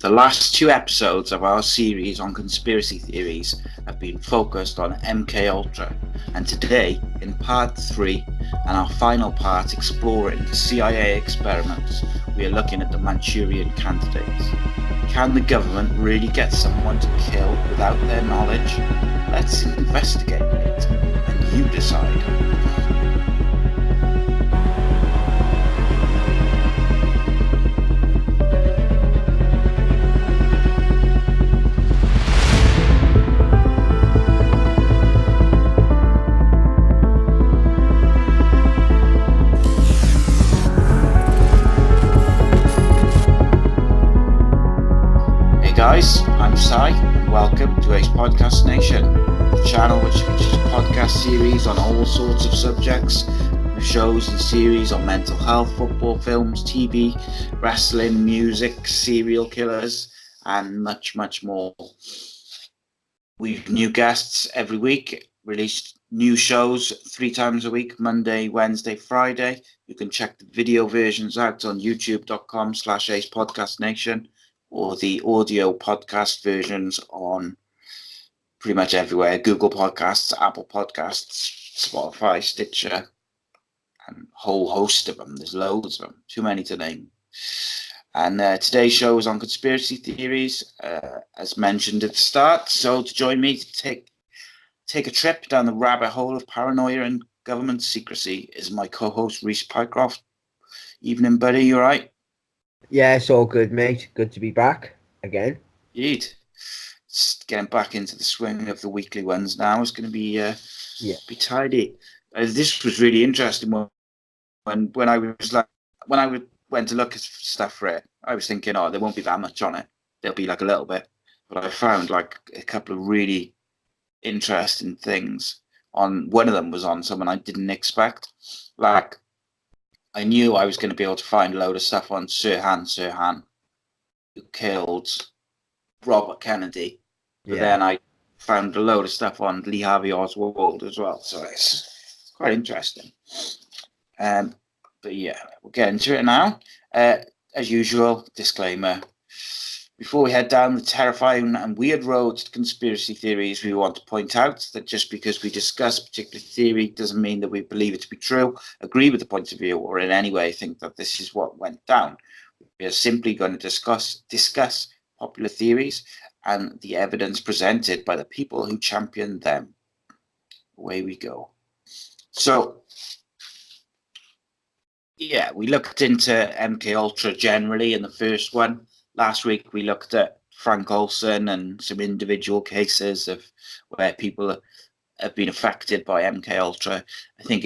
The last two episodes of our series on conspiracy theories have been focused on MK Ultra, and today, in part 3 and our final part exploring CIA experiments, we are looking at the Manchurian Candidates. Can the government really get someone to kill without their knowledge? Let's investigate it, and you decide. Guys, I'm Sai, and welcome to Ace Podcast Nation, the channel which features podcast series on all sorts of subjects, with shows and series on mental health, football, films, TV, wrestling, music, serial killers, and much, much more. We've new guests every week, released new shows 3 times a week, Monday, Wednesday, Friday. You can check the video versions out on youtube.com/Ace Podcast Nation, or the audio podcast versions on pretty much everywhere: Google Podcasts, Apple Podcasts, Spotify, Stitcher, and a whole host of them. There's loads of them, too many to name. And today's show is on conspiracy theories, as mentioned at the start. So to join me to take a trip down the rabbit hole of paranoia and government secrecy is my co-host Rhys. Evening, buddy. You all right? Yeah, it's all good, mate. Good to be back again. Indeed. Just getting back into the swing of the weekly ones now. It's going to be be tidy. This was really interesting. When I went to look at stuff for it, I was thinking, oh, there won't be that much on it. There'll be like a little bit, but I found like a couple of really interesting things. On one of them was on someone I didn't expect. Like, I knew I was going to be able to find a load of stuff on Sirhan, who killed Robert Kennedy. But then I found a load of stuff on Harvey Oswald as well. So it's quite interesting. But yeah, we'll get into it now. As usual, disclaimer. Before we head down the terrifying and weird road to conspiracy theories, we want to point out that just because we discuss a particular theory doesn't mean that we believe it to be true, agree with the point of view, or in any way think that this is what went down. We are simply going to discuss popular theories and the evidence presented by the people who champion them. Away we go. So, yeah, we looked into MK Ultra generally in the first one. Last week we looked at Frank Olson and some individual cases of where people have been affected by MK Ultra. I think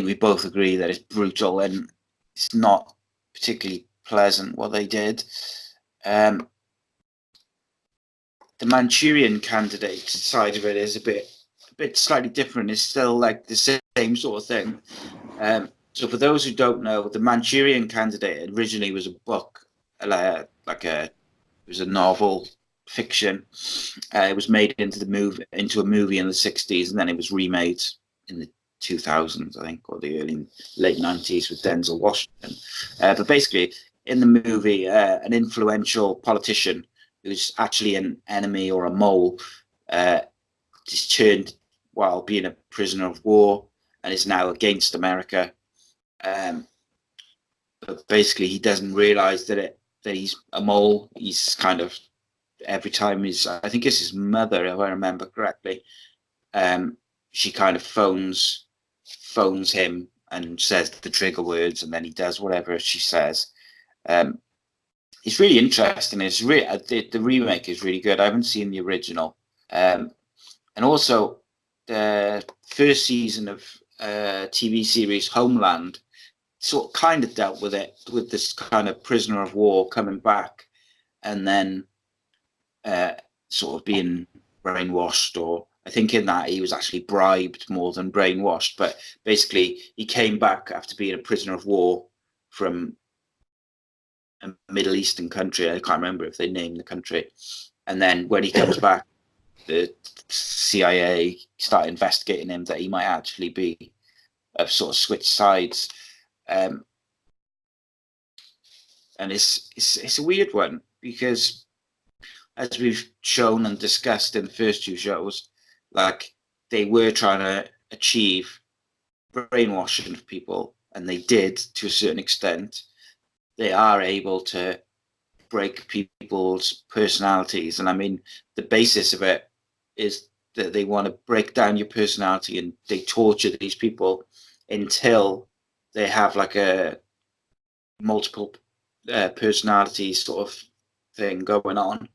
we both agree that it's brutal and it's not particularly pleasant what they did. The Manchurian Candidate side of it is a bit slightly different. It's still like the same sort of thing. So for those who don't know, the Manchurian Candidate originally was a book, it was a novel fiction. It was made into a movie in the 60s, and then it was remade in the 2000s, I think, or the late 90s with Denzel Washington. But basically, in the movie, an influential politician who's actually an enemy or a mole is turned while being a prisoner of war and is now against America. But basically, he doesn't realize that he's a mole. He's kind of, every time I think it's his mother, if I remember correctly, she kind of phones him and says the trigger words, and then he does whatever she says. It's really interesting. The remake is really good. I haven't seen the original, and also the first season of TV series Homeland sort of kind of dealt with it, with this kind of prisoner of war coming back and then sort of being brainwashed, or I think in that he was actually bribed more than brainwashed. But basically, he came back after being a prisoner of war from a Middle Eastern country. I can't remember if they named the country. And then when he comes back, the CIA started investigating him that he might actually be sort of switched sides. and it's a weird one because, as we've shown and discussed in the first two shows, like they were trying to achieve brainwashing of people, and they did to a certain extent. They are able to break people's personalities, and I mean the basis of it is that they want to break down your personality, and they torture these people until they have like a multiple personality sort of thing going on,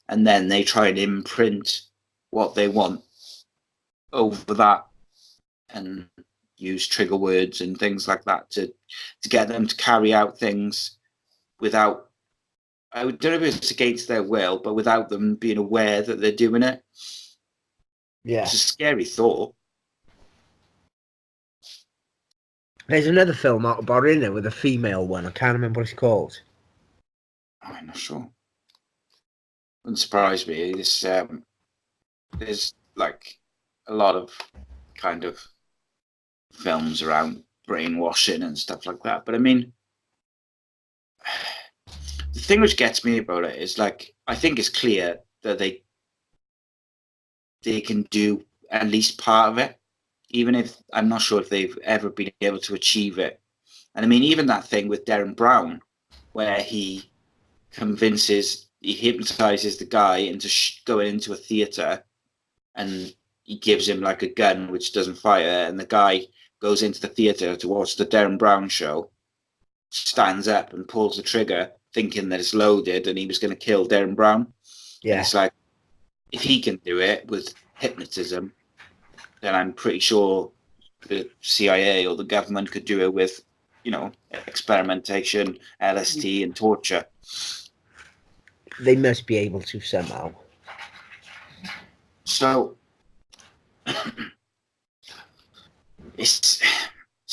and then they try and imprint what they want over that and use trigger words and things like that to get them to carry out things without, I don't know if it's against their will, but without them being aware that they're doing it. Yeah. It's a scary thought. There's another film out about in there with a female one. I can't remember what it's called. I'm not sure. Wouldn't surprise me. There's like a lot of kind of films around brainwashing and stuff like that. But I mean, the thing which gets me about it is like, I think it's clear that they can do at least part of it, even if I'm not sure if they've ever been able to achieve it. And I mean, even that thing with Derren Brown, where he hypnotizes the guy into going into a theater, and he gives him like a gun which doesn't fire, and the guy goes into the theater to watch the Derren Brown show, stands up and pulls the trigger thinking that it's loaded and he was going to kill Derren Brown. Yeah. And it's like, if he can do it with hypnotism, then I'm pretty sure the CIA or the government could do it with, experimentation, LSD, and torture. They must be able to somehow. So,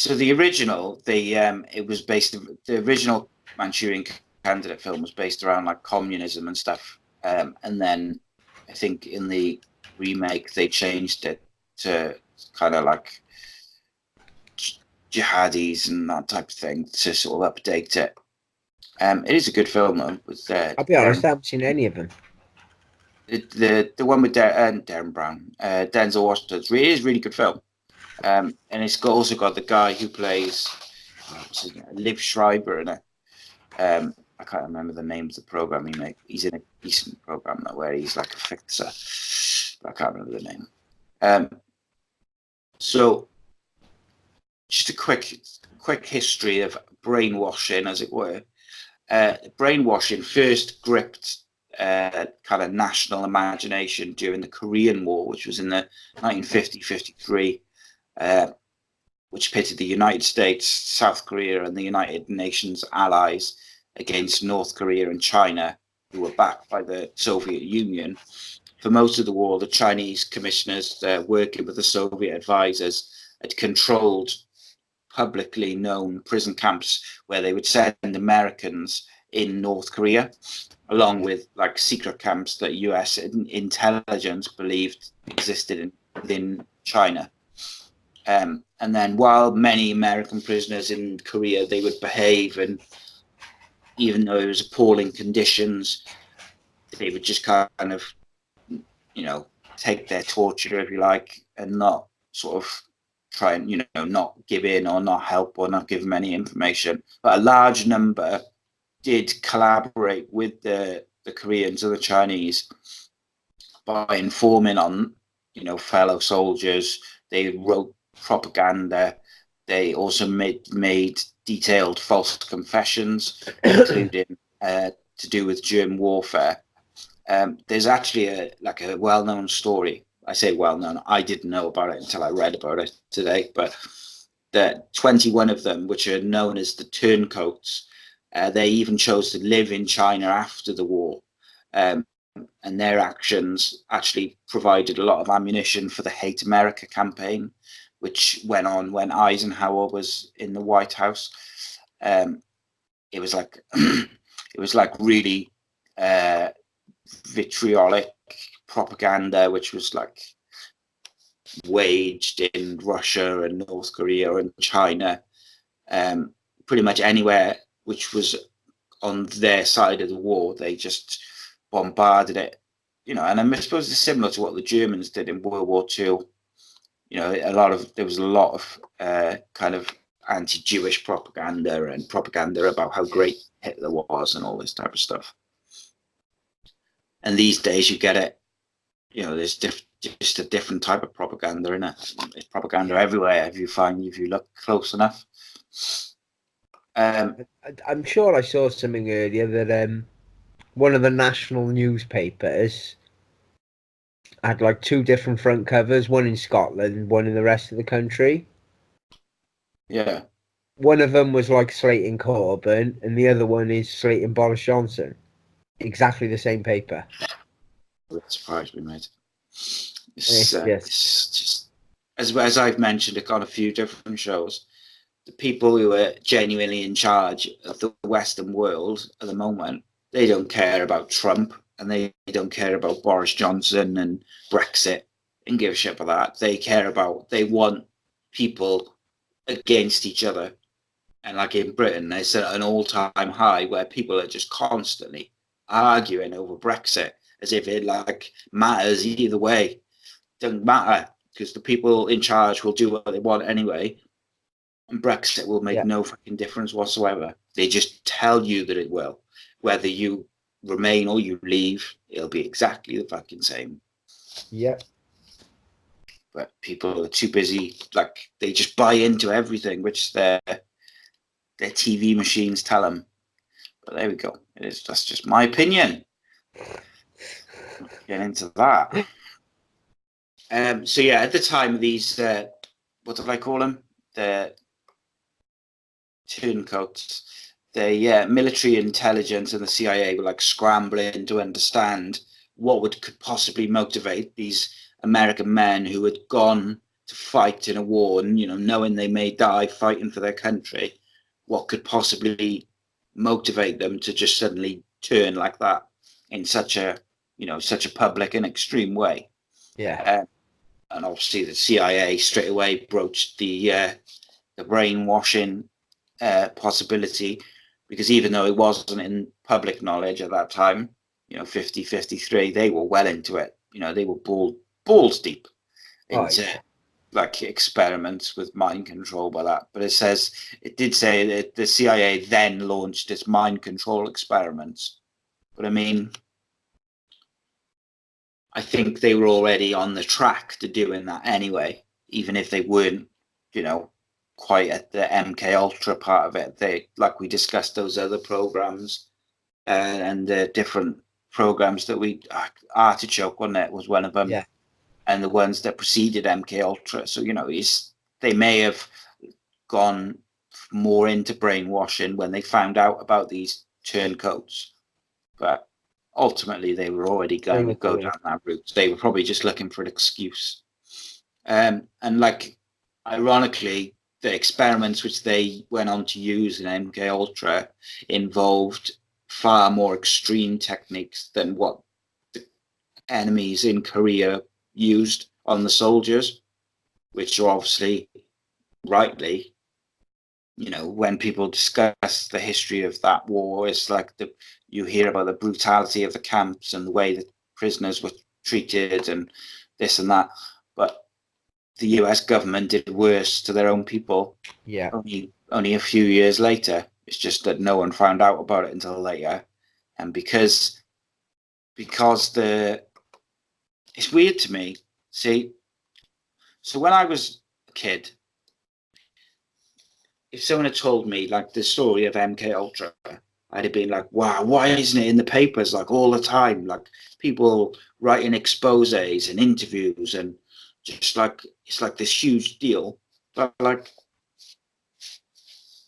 the original, it was based. The original Manchurian Candidate film was based around like communism and stuff, and then I think in the remake they changed it to kind of like jihadis and that type of thing to sort of update it. It is a good film though. I'll be honest, I haven't seen any of them. The one with Derren Brown, Denzel Washington, is really good film. And it's also got the guy who plays Liv Schreiber in it. I can't remember the name of the program he made. He's in a decent program though, where he's like a fixer. But I can't remember the name. So, just a quick history of brainwashing, as it were. Brainwashing first gripped kind of national imagination during the Korean War, which was in the 1950-53. Which pitted the United States, South Korea, and the United Nations allies against North Korea and China, who were backed by the Soviet Union. For most of the war, the Chinese commissioners, working with the Soviet advisors, had controlled publicly known prison camps where they would send Americans in North Korea, along with like secret camps that US intelligence believed existed within China. And then while many American prisoners in Korea, they would behave, and even though it was appalling conditions, they would just kind of, take their torture, if you like, and not sort of try and, not give in or not help or not give them any information. But a large number did collaborate with the Koreans and the Chinese by informing on, fellow soldiers. They wrote propaganda. They also made detailed false confessions, including to do with germ warfare. There's actually a well-known story. I say well-known. I didn't know about it until I read about it today. But the 21 of them, which are known as the turncoats, they even chose to live in China after the war. And their actions actually provided a lot of ammunition for the Hate America campaign, which went on when Eisenhower was in the White House. It was like really vitriolic propaganda, which was like waged in Russia and North Korea and China, pretty much anywhere which was on their side of the war, they just bombarded it, and I suppose it's similar to what the Germans did in World War II. There was a lot of kind of anti-Jewish propaganda and propaganda about how great Hitler was and all this type of stuff. And these days you get it, there's just a different type of propaganda in it. There's propaganda everywhere if you look close enough. I'm sure I saw something earlier that one of the national newspapers had like 2 different front covers, one in Scotland, one in the rest of the country. Yeah. One of them was like slating Corbyn, and the other one is slating Boris Johnson. Exactly the same paper. That surprised me, mate. It's just as I've mentioned it on a few different shows. The people who are genuinely in charge of the Western world at the moment, they don't care about Trump and they don't care about Boris Johnson and Brexit and give a shit about that. They want people against each other. And like in Britain, there's an all-time high where people are just constantly arguing over Brexit as if it like matters either way. Doesn't matter because the people in charge will do what they want anyway. And Brexit will make no fucking difference whatsoever. They just tell you that it will. Whether you remain or you leave, it'll be exactly the fucking same. Yep. But people are too busy, like they just buy into everything, which their TV machines tell them. But there we go. That's just my opinion. Get into that. So yeah, at the time of these, what did I call them? The turncoats. The military intelligence and the CIA were like scrambling to understand what could possibly motivate these American men who had gone to fight in a war and knowing they may die fighting for their country. What could possibly motivate them to just suddenly turn like that in such a public and extreme way? Yeah. And obviously the CIA straight away broached the brainwashing possibility, because even though it wasn't in public knowledge at that time, 53, they were well into it. They were balls deep into like experiments with mind control by that. But it did say that the CIA then launched its mind control experiments. But I mean, I think they were already on the track to doing that anyway, even if they weren't, quite at the MK Ultra part of it. They, like we discussed, those other programs and the different programs that Artichoke, wasn't it, was one of them. Yeah. And the ones that preceded MK Ultra. So, they may have gone more into brainwashing when they found out about these turncoats. But ultimately, they were already going to go down that route. They were probably just looking for an excuse. And like, ironically, the experiments which they went on to use in MK Ultra involved far more extreme techniques than what the enemies in Korea used on the soldiers, which are obviously rightly, when people discuss the history of that war, it's like you hear about the brutality of the camps and the way that prisoners were treated and this and that. But the US government did worse to their own people. Yeah. Only a few years later. It's just that no one found out about it until later. And because it's weird to me. See, so when I was a kid, if someone had told me like the story of MK Ultra, I'd have been like, wow, why isn't it in the papers like all the time? Like people writing exposés and interviews and just like it's like this huge deal. But like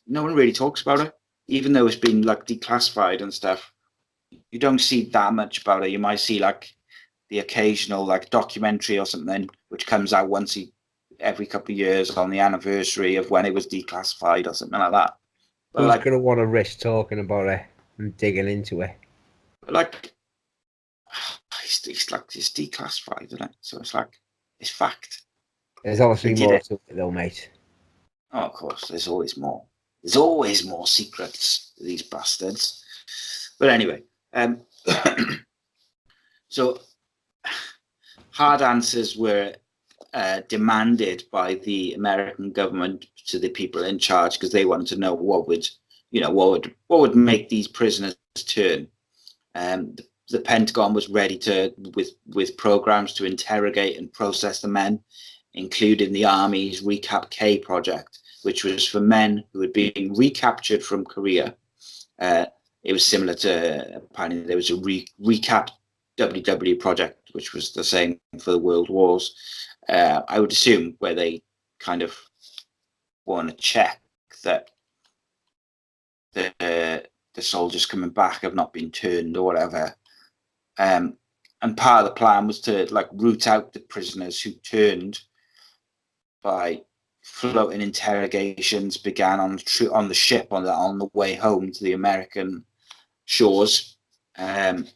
no one really talks about it, even though it's been like declassified and stuff. You don't see that much about it. You might see like the occasional like documentary or something which comes out every couple of years on the anniversary of when it was declassified or something like that. But who's gonna want to risk talking about it and digging into it? But like, it's declassified, isn't it? So it's like it's fact. There's obviously more to it, though, mate. Oh, of course. There's always more. There's always more secrets to these bastards. But anyway, so hard answers were demanded by the American government to the people in charge, because they wanted to know what would make these prisoners turn. The Pentagon was ready to with programs to interrogate and process the men, including the Army's Recap K project, which was for men who had been recaptured from Korea. It was similar to, apparently there was a Recap WW project, which was the same for the World Wars. I would assume where they kind of want to check that the soldiers coming back have not been turned or whatever. And part of the plan was to root out the prisoners who turned by floating interrogations began on the ship on the way home to the American shores. And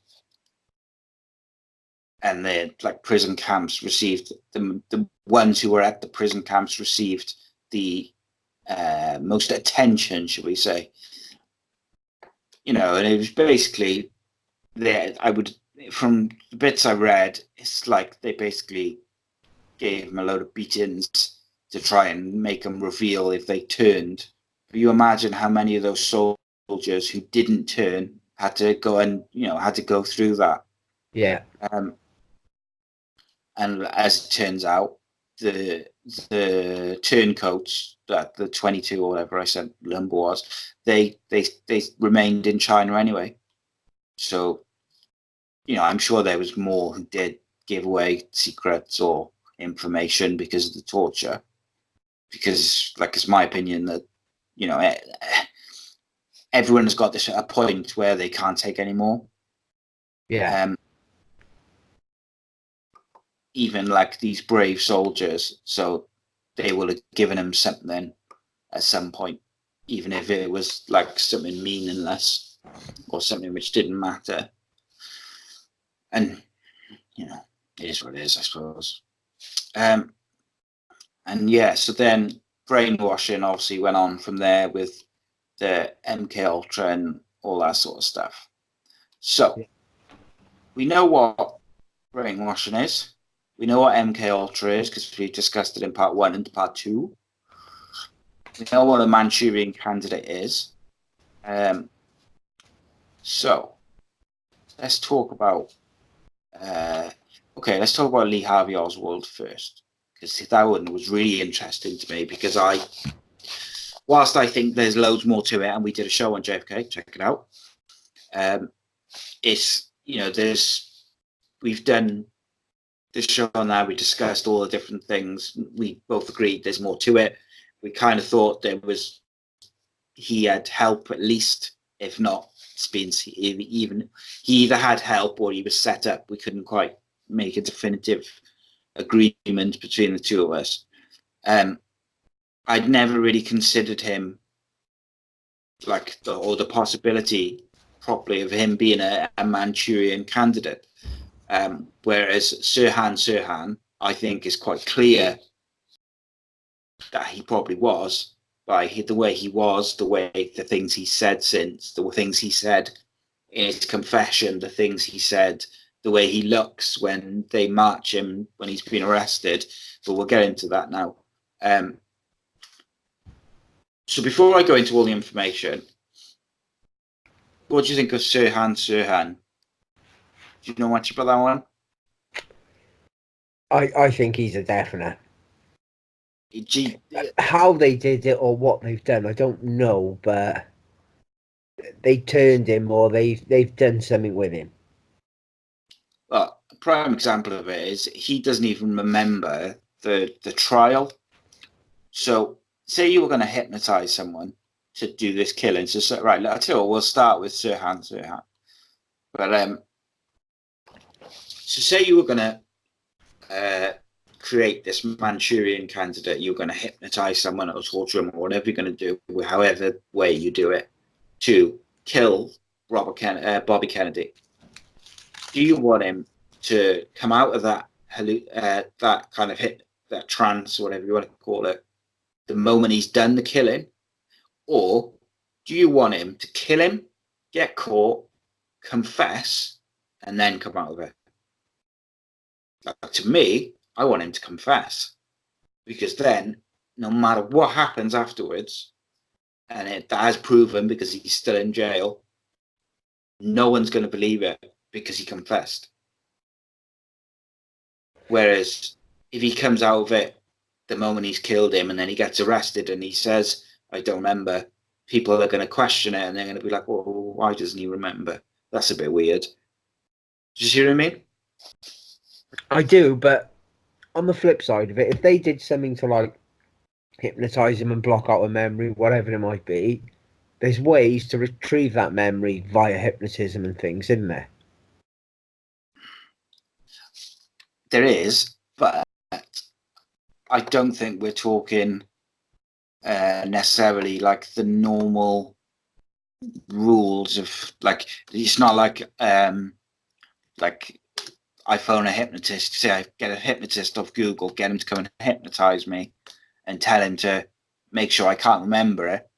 the prison camps received the ones who were at the prison camps received the most attention, shall we say? And it was basically from the bits I read, it's like they basically gave them a load of beatings to try and make them reveal if they turned. But you imagine how many of those soldiers who didn't turn had to go through that. Yeah. And as it turns out, the turncoats, the 22 or whatever I said number was, they remained in China anyway. So, I'm sure there was more who did give away secrets or information because of the torture. Because, it's my opinion that, everyone has got a point where they can't take any more. Yeah. Even these brave soldiers, so they will have given him something at some point, even if it was something meaningless or something which didn't matter. And it is what it is, I suppose. And yeah, so then brainwashing obviously went on from there with the MK Ultra and all that sort of stuff. So we know what brainwashing is. We know what MK Ultra is because we discussed it in part 1 and part 2. We know what a Manchurian Candidate is. So let's talk about let's talk about Lee Harvey Oswald first, because that one was really interesting to me, because whilst I think there's loads more to it, and we did a show on JFK, check it out. We've done this show on that, we discussed all the different things. We both agreed there's more to it. We kind of thought he had help, at least, if not even he either had help or he was set up. We couldn't quite make a definitive agreement between the two of us. I'd never really considered him the possibility properly of him being a Manchurian Candidate. Whereas Sirhan, I think, is quite clear that he probably was, by the way he was, the things he said since, the things he said in his confession, the things he said, the way he looks when they march him when he's been arrested. But we'll get into that now. So before I go into all the information, what do you think of Sirhan? Do you know much about that one? I think he's a definite. How they did it or what they've done, I don't know, but they turned him or they've done something with him. Well, a prime example of it is he doesn't even remember the trial. So say you were going to hypnotize someone to do this killing. So right, I tell you what, we'll start with Sirhan. But so say you were going to create this Manchurian Candidate, you're going to hypnotize someone or torture them or whatever you're going to do, however way you do it, to kill Bobby Kennedy. Do you want him to come out of that kind of that trance, or whatever you want to call it, the moment he's done the killing? Or do you want him to kill him, get caught, confess, and then come out of it. Like, to me, I want him to confess, because then, no matter what happens afterwards, and it has proven because he's still in jail, no one's going to believe it because he confessed. Whereas if he comes out of it the moment he's killed him and then he gets arrested and he says, I don't remember, people are going to question it and they're going to be like, well, why doesn't he remember? That's a bit weird. Do you see what I mean? I do, but on the flip side of it, if they did something to like hypnotize him and block out a memory, whatever it might be, there's ways to retrieve that memory via hypnotism and things, isn't there? There is, but I don't think we're talking necessarily like the normal rules of, like, it's not like I phone a hypnotist, say I get a hypnotist off Google, get him to come and hypnotize me and tell him to make sure I can't remember it,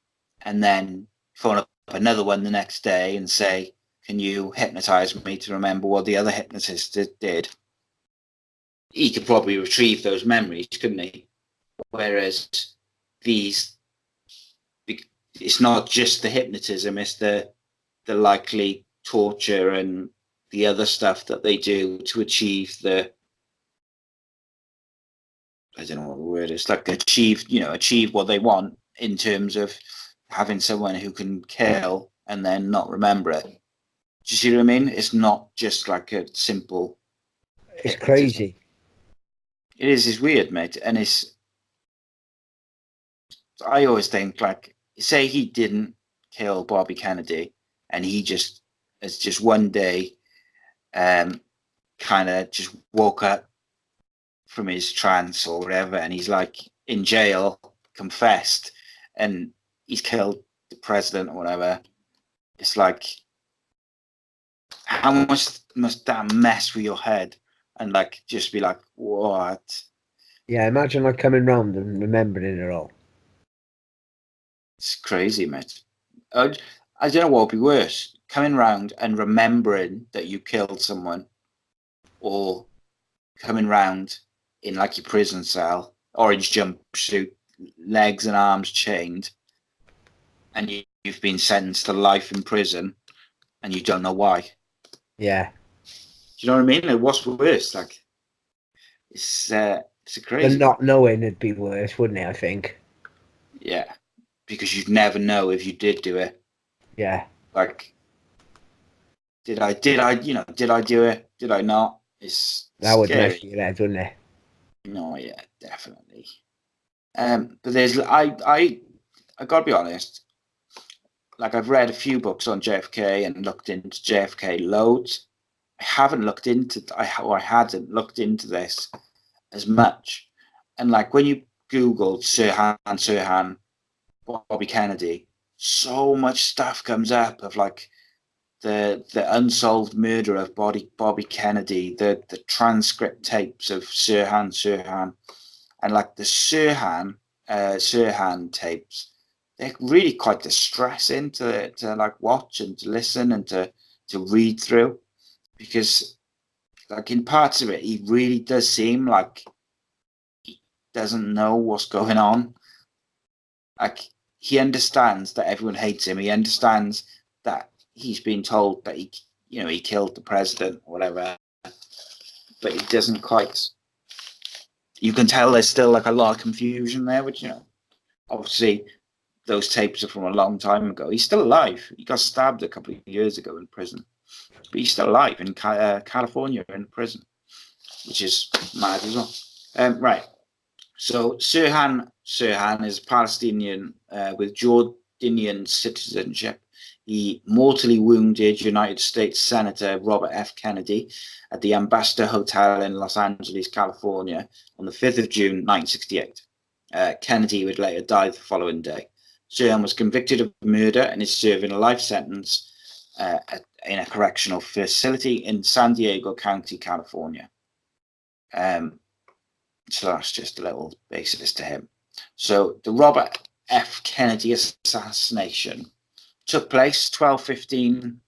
and then phone up another one the next day and say, can you hypnotize me to remember what the other hypnotist did? He could probably retrieve those memories, couldn't he? Whereas these, it's not just the hypnotism, it's the likely torture and the other stuff that they do to achieve the, I don't know what the word is, like achieve what they want in terms of having someone who can kill and then not remember it. Do you see what I mean? It's not just like a simple. It's crazy. It is. It's weird, mate. And I always think, like, say he didn't kill Bobby Kennedy and he just, it's just one day, kind of just woke up from his trance or whatever, and he's like in jail, confessed, and he's killed the president or whatever. It's like, how much must that mess with your head and like just be like, what? Yeah, imagine like coming round and remembering it all. It's crazy, mate. I don't know what would be worse, coming round and remembering that you killed someone, or coming round in like your prison cell, orange jumpsuit, legs and arms chained, and you've been sentenced to life in prison and you don't know why. Yeah. Do you know what I mean? Like, what's worse? Like, it's a crazy. But not knowing it'd be worse, wouldn't it? I think. Yeah, because you'd never know if you did do it. Yeah. Like, did I do it? Did I not? It's that would scary. mess with your head, wouldn't it? No, yeah, definitely. But there's I gotta be honest. Like, I've read a few books on JFK and looked into JFK loads. I hadn't looked into this as much. And like, when you Google Sirhan, Bobby Kennedy, so much stuff comes up of like the unsolved murder of Bobby Kennedy, the transcript tapes of Sirhan, and like the Sirhan tapes. They're really quite distressing to like watch and to listen and to read through, because like in parts of it, he really does seem like he doesn't know what's going on. Like, he understands that everyone hates him. He understands that he's been told that he killed the president or whatever, but he doesn't quite. You can tell there's still like a lot of confusion there, which, obviously those tapes are from a long time ago. He's still alive. He got stabbed a couple of years ago in prison, but he's still alive in California in prison, which is mad as well. Right. So Sirhan is Palestinian with Jordanian citizenship. He mortally wounded United States Senator Robert F. Kennedy at the Ambassador Hotel in Los Angeles, California, on the 5th of June, 1968. Kennedy would later die the following day. Sirhan was convicted of murder and is serving a life sentence in a correctional facility in San Diego County, California. So that's just a little basis to him. So the Robert F. Kennedy assassination took place 12:15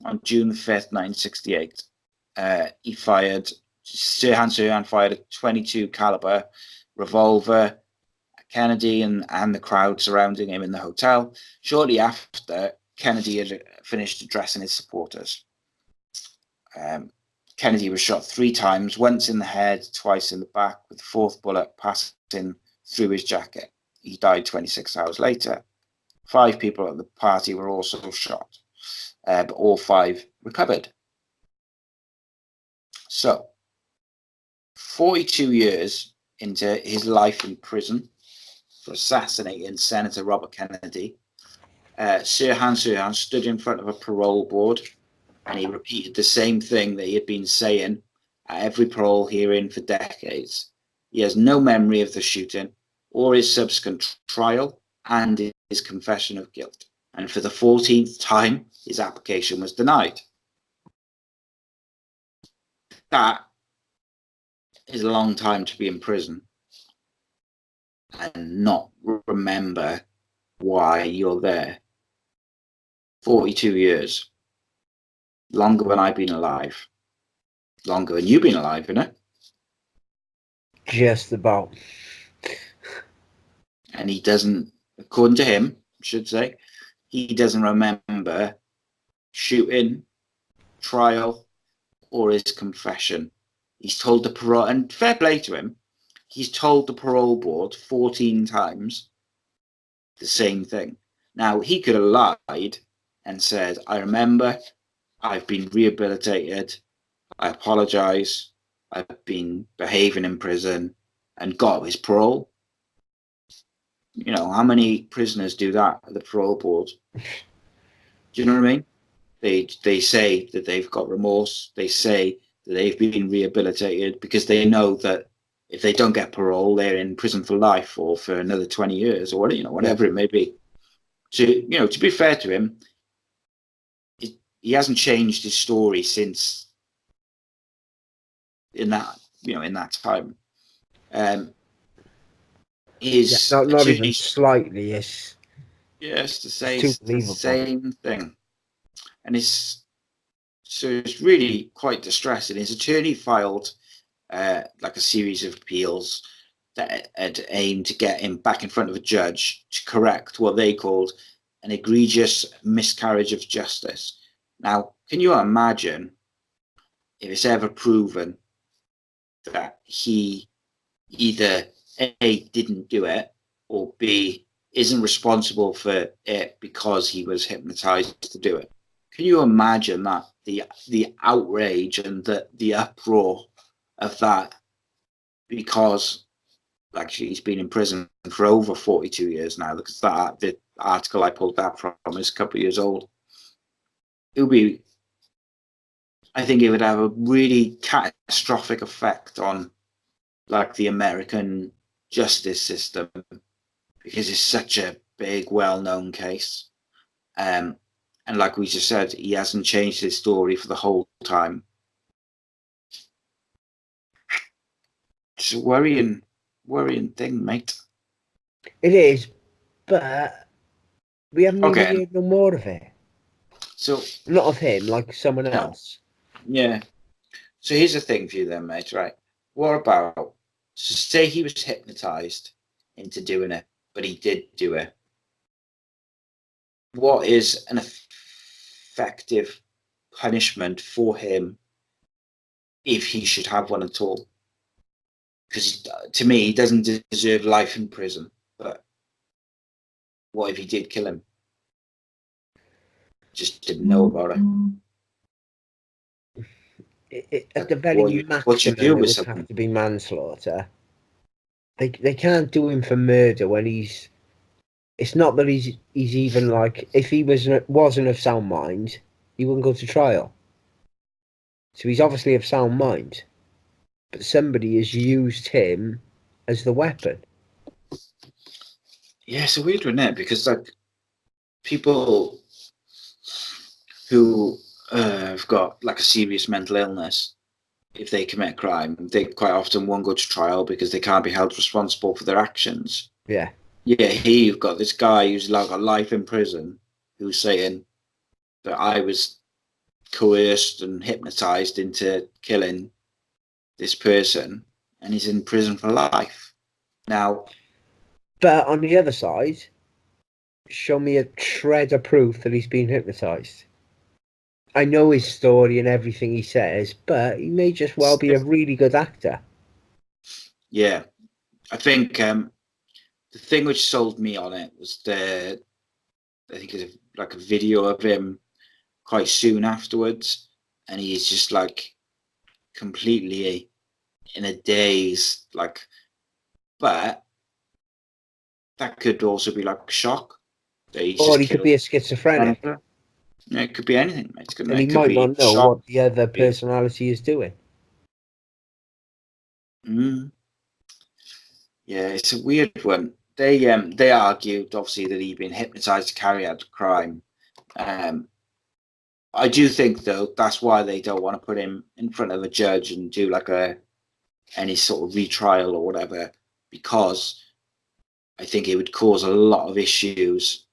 on June 5th, 1968. Sirhan fired a .22 caliber revolver at Kennedy and the crowd surrounding him in the hotel. Shortly after, Kennedy had finished addressing his supporters. Kennedy was shot 3 times, once in the head, twice in the back, with the 4th bullet passing through his jacket. He died 26 hours later. 5 people at the party were also shot, but all 5 recovered. So, 42 years into his life in prison for assassinating Senator Robert Kennedy, Sirhan stood in front of a parole board and he repeated the same thing that he had been saying at every parole hearing for decades. He has no memory of the shooting or his subsequent trial and his confession of guilt. And for the 14th time, his application was denied. That is a long time to be in prison and not remember why you're there. 42 years. Longer than I've been alive. Longer than you've been alive, isn't it? Just about. And he doesn't, according to him, I should say, he doesn't remember shooting, trial, or his confession. He's told the parole, and fair play to him, he's told the parole board 14 times the same thing. Now, he could have lied and said, I remember, I've been rehabilitated, I apologise, I've been behaving in prison, and got his parole. You know, how many prisoners do that at the parole board? Do you know what I mean? They say that they've got remorse. They say that they've been rehabilitated because they know that if they don't get parole, they're in prison for life or for another 20 years or whatever it may be. So, to be fair to him, he hasn't changed his story since in that time. Not even slightly. It's to say it's the same thing, and it's really quite distressing. His attorney filed like a series of appeals that had aimed to get him back in front of a judge to correct what they called an egregious miscarriage of justice. Now, can you imagine if it's ever proven that he either A, didn't do it, or B, isn't responsible for it because he was hypnotized to do it? Can you imagine that, the outrage and the uproar of that? Because actually he's been in prison for over 42 years now, because the article I pulled that from is a couple of years old. I think it would have a really catastrophic effect on like the American justice system, because it's such a big, well-known case. And like we just said, he hasn't changed his story for the whole time. It's a worrying thing, mate. It is, but we haven't even heard no more of it. So not of him, like someone else. Yeah. So here's the thing for you then, mate, right? What about, so say he was hypnotized into doing it, but he did do it. What is an effective punishment for him if he should have one at all? Because to me, he doesn't deserve life in prison. But what if he did kill him? Just didn't know about it. At the very maximum, it would have to be manslaughter. They can't do him for murder when he's. It's not that he's even like, if he wasn't of sound mind, he wouldn't go to trial. So he's obviously of sound mind, but somebody has used him as the weapon. Yeah, it's a weird one, isn't it? Because like people who have got like a serious mental illness, if they commit a crime, they quite often won't go to trial because they can't be held responsible for their actions. Yeah. Yeah, here you've got this guy who's like got life in prison, who's saying that I was coerced and hypnotized into killing this person, and he's in prison for life. Now, but on the other side, show me a shred of proof that he's been hypnotized. I know his story and everything he says, but he may just well be a really good actor. Yeah, I think the thing which sold me on it was I think it's like a video of him quite soon afterwards, and he's just like completely in a daze, like. But that could also be like shock. Or he could be a schizophrenic. Yeah, it could be anything, mate. And he might not know what the other personality is doing. Yeah, it's a weird one. They argued obviously that he'd been hypnotized to carry out the crime. I do think though that's why they don't want to put him in front of a judge and do like any sort of retrial or whatever, because I think it would cause a lot of issues.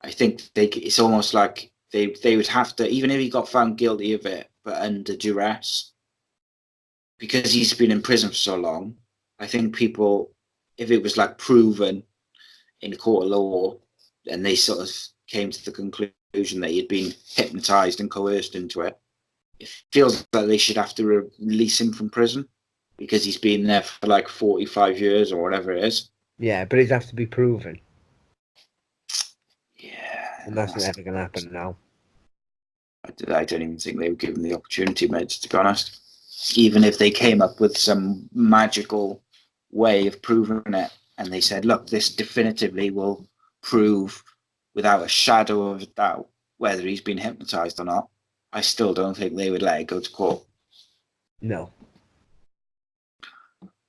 I think it's almost like they would have to, even if he got found guilty of it, but under duress, because he's been in prison for so long. I think people, if it was like proven in a court of law, and they sort of came to the conclusion that he had been hypnotized and coerced into it, it feels like they should have to release him from prison because he's been there for like 45 years or whatever it is. Yeah, but it'd have to be proven. Yeah. And that's never going to happen now. I don't even think they were given the opportunity, mate, to be honest. Even if they came up with some magical way of proving it, and they said, look, this definitively will prove without a shadow of a doubt whether he's been hypnotized or not, I still don't think they would let it go to court. No.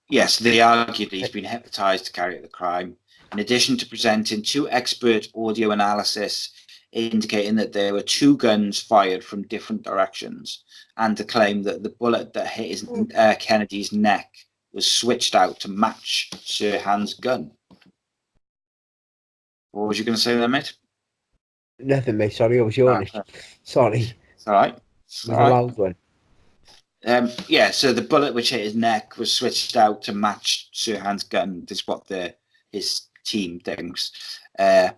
Yes, they argued he's been hypnotized to carry out the crime, in addition to presenting 2 expert audio analysis indicating that there were 2 guns fired from different directions, and to claim that the bullet that hit Kennedy's neck was switched out to match Sirhan's gun. What was you going to say there, mate? Nothing, mate. Sorry, it was yours. Sorry. It's all right. It was a loud one. Yeah, so the bullet which hit his neck was switched out to match Sirhan's gun. This is what his team thinks. The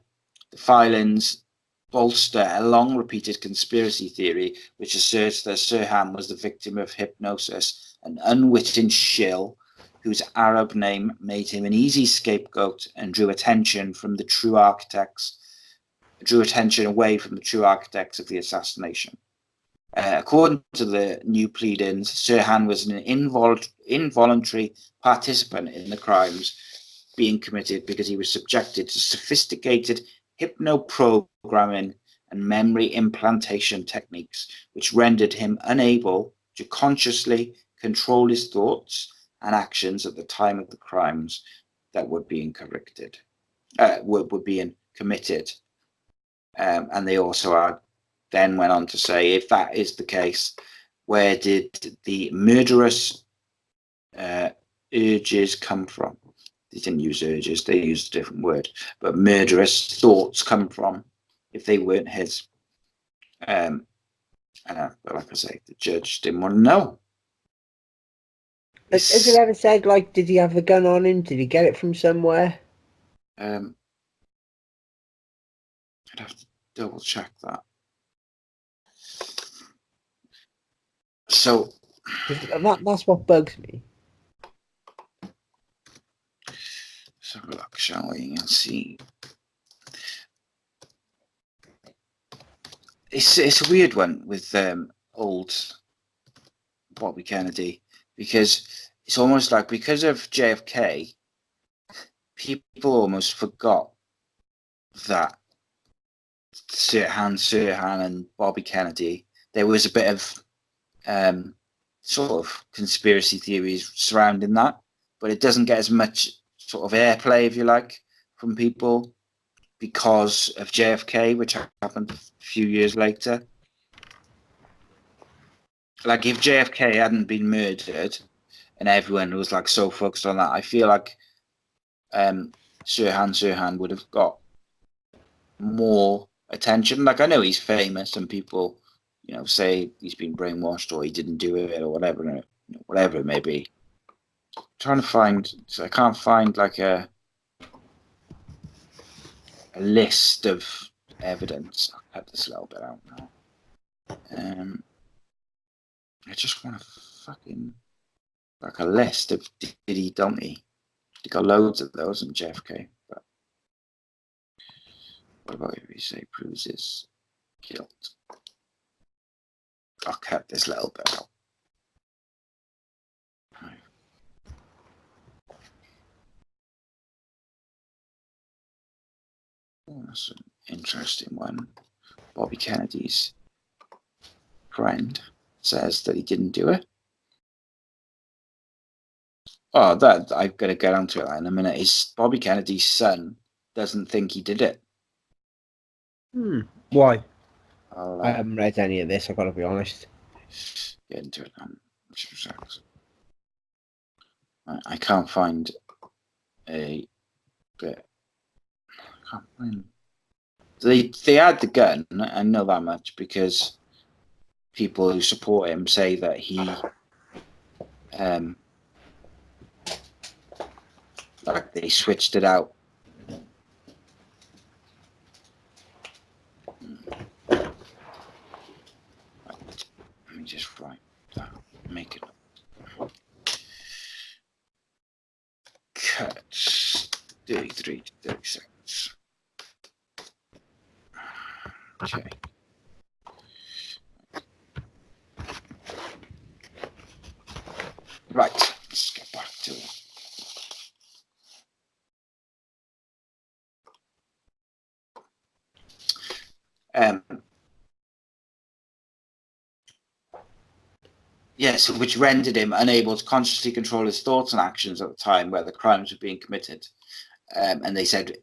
filings bolster a long-repeated conspiracy theory which asserts that Sirhan was the victim of hypnosis, an unwitting shill whose Arab name made him an easy scapegoat and drew attention away from the true architects of the assassination. According to the new pleadings, Sirhan was an involuntary participant in the crimes being committed because he was subjected to sophisticated hypnoprogramming and memory implantation techniques, which rendered him unable to consciously control his thoughts and actions at the time of the crimes that were being committed. And they also then went on to say, if that is the case, where did the murderous urges come from? They didn't use urges, they used a different word, but murderous thoughts come from if they weren't his. But like I say, the judge didn't want to know. Has it ever said, like, did he have the gun on him? Did he get it from somewhere? I'd have to double check that. So that's what bugs me. Let's have a look, shall we? And see. It's a weird one with old Bobby Kennedy, because it's almost like because of JFK, people almost forgot that Sirhan and Bobby Kennedy, there was a bit of sort of conspiracy theories surrounding that, but it doesn't get as much sort of airplay, if you like, from people because of JFK, which happened a few years later. Like if JFK hadn't been murdered and everyone was like so focused on that, I feel like Sirhan would have got more attention. Like, I know he's famous and people, say he's been brainwashed or he didn't do it or whatever, whatever it may be. Trying to find, so I can't find like a list of evidence. I'll cut this a little bit out now. I just want to fucking like a list of did he, don't he? He got loads of those in JFK. But what about if you say proves his guilt? I'll cut this little bit out. Oh, that's an interesting one. Bobby Kennedy's friend says that he didn't do it. Oh, that I've got to get onto it in a minute. Is Bobby Kennedy's son doesn't think he did it. Why? I haven't read any of this, I've got to be honest. Get into it. I can't find a bit. I can't find. They had the gun. I know that much because people who support him say that he like they switched it out. Let me just write that. Make it up. Cut 33 to 30 seconds. Okay. Right, let's get back to it. Yes, which rendered him unable to consciously control his thoughts and actions at the time where the crimes were being committed. And they said,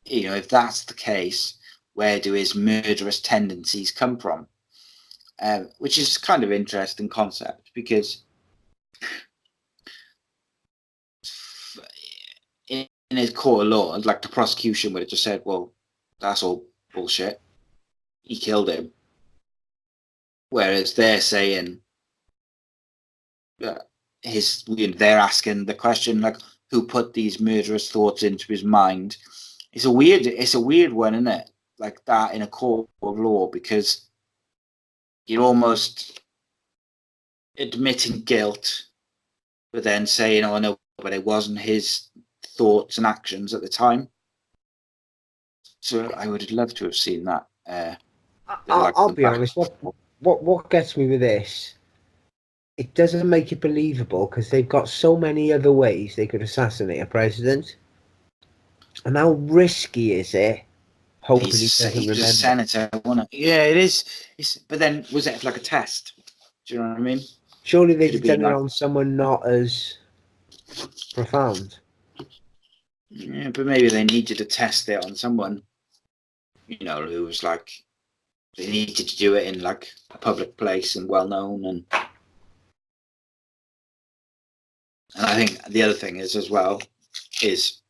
if that's the case, where do his murderous tendencies come from? Which is kind of interesting concept because in his court of law, like the prosecution would have just said, well, that's all bullshit. He killed him. Whereas they're saying, they're asking the question like, who put these murderous thoughts into his mind? It's a weird one, isn't it? Like that in a court of law, because you're almost admitting guilt, but then saying, "Oh no, but it wasn't his thoughts and actions at the time." So I would have loved to have seen that. I'll be honest. What gets me with this? It doesn't make it believable because they've got so many other ways they could assassinate a president. And how risky is it? Hoping he doesn't remember. He's a senator, wasn't it? Yeah, it is. But then, was it like a test? Do you know what I mean? Surely they'd have done it on someone not as profound. Yeah, but maybe they needed to test it on someone, who was like, they needed to do it in like a public place and well known. And I think the other thing is as well, is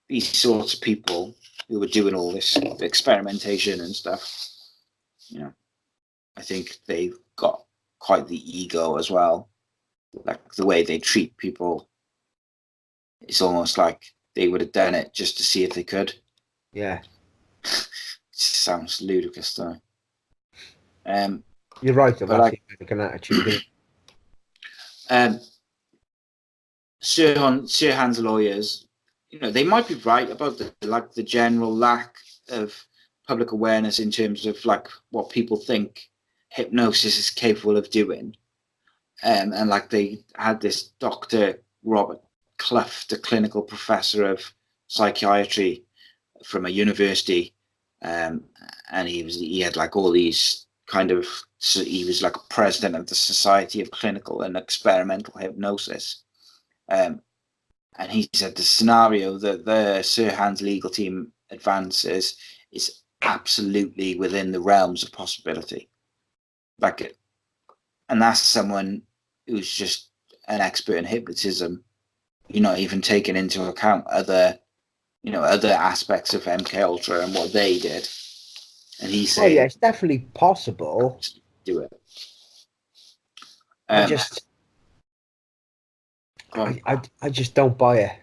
these sorts of people who were doing all this experimentation and stuff, I think they've got quite the ego as well. Like the way they treat people, it's almost like they would have done it just to see if they could. Yeah. It sounds ludicrous though. You're right about the American attitude. Sirhan's lawyers, they might be right about the general lack of public awareness in terms of like what people think hypnosis is capable of doing. And like they had this Dr. Robert Clough, a clinical professor of psychiatry from a university, and he had like all these he was like president of the Society of Clinical and Experimental Hypnosis. And he said the scenario that the Sirhan's legal team advances is absolutely within the realms of possibility. And that's someone who's just an expert in hypnotism. You're not even taking into account other aspects of MK Ultra and what they did. And he's Oh yeah, saying, it's definitely possible. do it. I just don't buy it.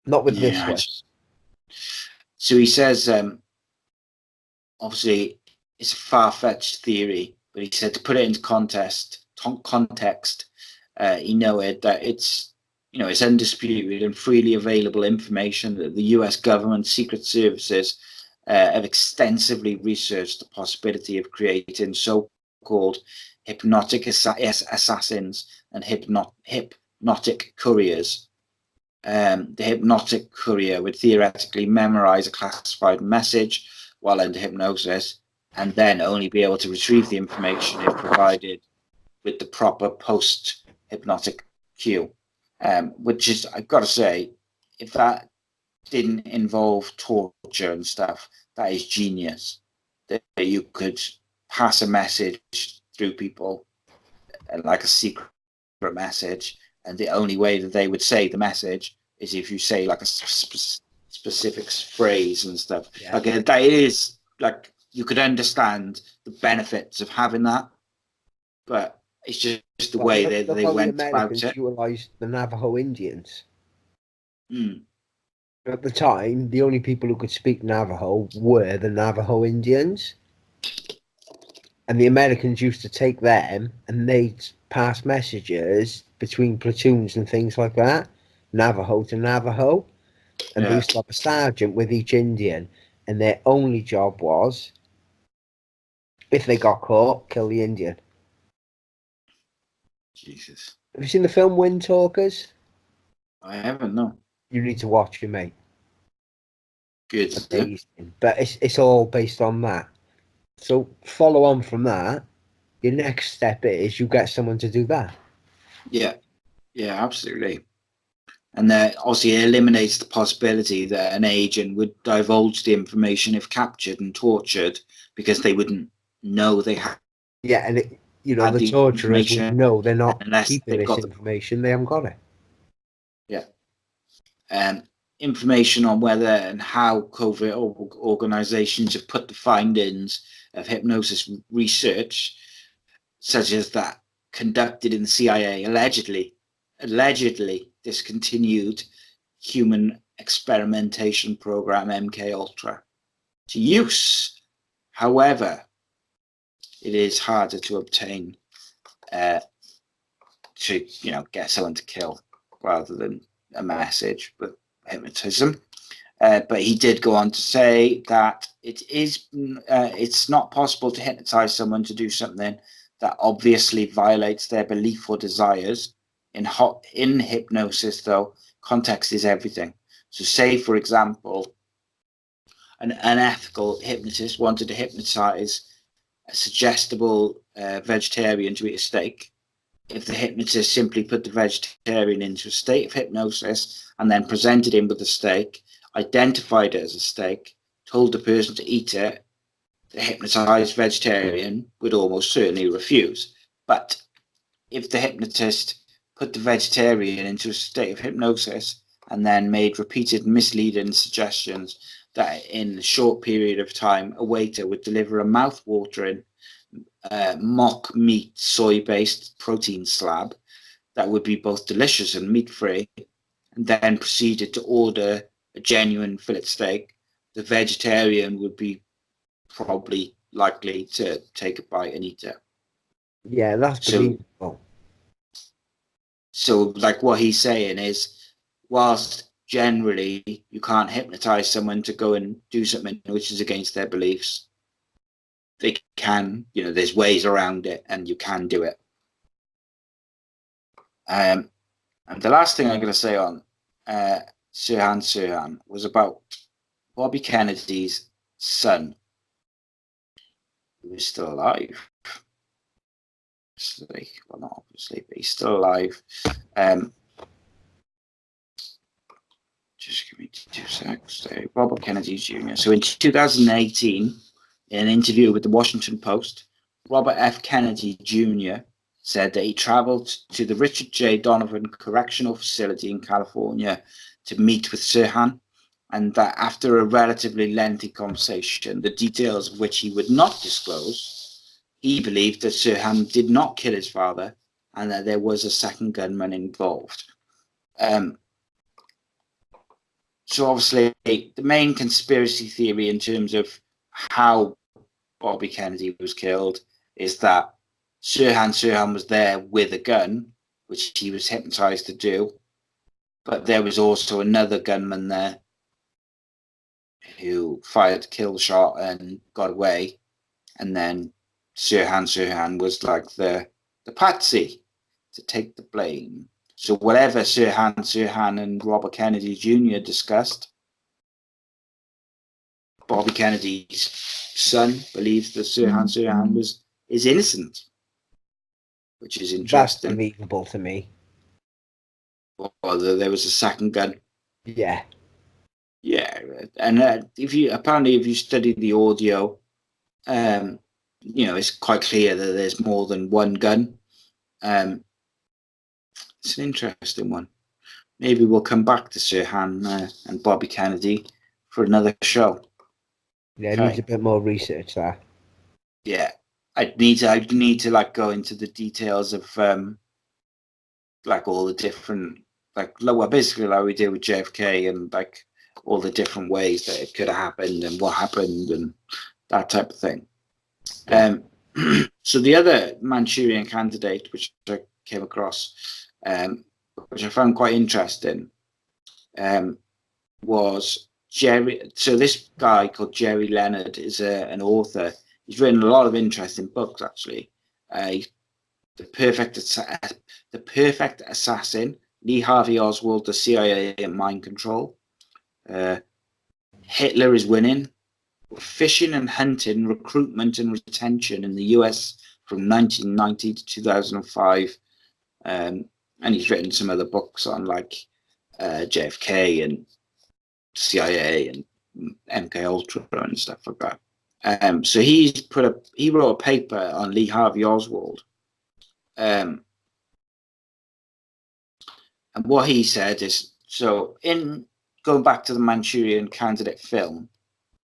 Not with this one. So he says, obviously, it's a far-fetched theory, but he said to put it into context, he noted that it's undisputed and freely available information that the U.S. government secret services have extensively researched the possibility of creating so-called hypnotic assassins and hypnotic couriers. The hypnotic courier would theoretically memorize a classified message while under hypnosis and then only be able to retrieve the information if provided with the proper post-hypnotic cue. Which is, I've got to say, if that didn't involve torture and stuff, that is genius. That you could pass a message through people, like a secret message, and the only way that they would say the message is if you say like a specific phrase and stuff. Yeah. Like that is like you could understand the benefits of having that, but it's just the way that they went the about it. Utilized the Navajo Indians. At the time, the only people who could speak Navajo were the Navajo Indians. And the Americans used to take them and they'd pass messages between platoons and things like that, Navajo to Navajo. And they used to have a sergeant with each Indian. And their only job was, if they got caught, kill the Indian. Jesus. Have you seen the film Wind Talkers? I haven't, no. You need to watch it, mate. Good. Amazing. But it's all based on that. So follow on from that, your next step is you get someone to do that. Yeah, absolutely. And that obviously eliminates the possibility that an agent would divulge the information if captured and tortured because they wouldn't know they had. Yeah, and the torturers would know they're not keeping this information. They haven't got it. Yeah. Information on whether and how covert organizations have put the findings of hypnosis research, such as that conducted in the CIA, allegedly discontinued human experimentation program MK Ultra to use. However, it is harder to obtain to get someone to kill rather than a message with hypnotism. But he did go on to say that it's not possible to hypnotize someone to do something that obviously violates their belief or desires. In hypnosis, though, context is everything. So say, for example, an unethical hypnotist wanted to hypnotize a suggestible vegetarian to eat a steak. If the hypnotist simply put the vegetarian into a state of hypnosis and then presented him with the steak, identified it as a steak, told the person to eat it, the hypnotized vegetarian would almost certainly refuse. But if the hypnotist put the vegetarian into a state of hypnosis and then made repeated misleading suggestions that in a short period of time a waiter would deliver a mouth-watering mock meat soy-based protein slab that would be both delicious and meat-free, and then proceeded to order a genuine fillet steak, the vegetarian would be probably likely to take a bite and eat it. Yeah, that's believable. So like what he's saying is, whilst generally you can't hypnotize someone to go and do something which is against their beliefs, they can, there's ways around it and you can do it. And the last thing I'm going to say on Sirhan was about Bobby Kennedy's son, who is still alive. Well, not obviously, but he's still alive. Just give me 2 seconds. Robert Kennedy Jr. So in 2018, in an interview with the Washington Post, Robert F. Kennedy Jr. said that he traveled to the Richard J. Donovan Correctional Facility in California to meet with Sirhan. and that after a relatively lengthy conversation, the details of which he would not disclose, he believed that Sirhan did not kill his father and that there was a second gunman involved. So obviously, the main conspiracy theory in terms of how Bobby Kennedy was killed is that Sirhan was there with a gun, which he was hypnotized to do, but there was also another gunman there who fired the kill shot and got away, and then Sirhan was like the patsy to take the blame. So whatever Sirhan and Robert Kennedy Jr. discussed, Bobby Kennedy's son believes that Sirhan is innocent, which is interesting. That's believable to me. Or there was a second gun. Yeah. Yeah, and if you study the audio, it's quite clear that there's more than one gun. It's an interesting one. Maybe we'll come back to Sirhan and Bobby Kennedy for another show. Yeah, it needs a bit more research there. Yeah, I'd need to like go into the details of like all the different basically like we did with JFK and like all the different ways that it could have happened and what happened and that type of thing. So the other Manchurian candidate which I came across, which I found quite interesting, was Jerry. So this guy called Jerry Leonard is an author. He's written a lot of interesting books, actually. The Perfect Assassin, Lee Harvey Oswald, the CIA and Mind Control. Hitler is Winning, Fishing and Hunting, Recruitment and Retention in the US from 1990 to 2005. And he's written some other books on like JFK and CIA and MK Ultra and stuff like that. So he wrote a paper on Lee Harvey Oswald. And what he said is, so in going back to the Manchurian Candidate film,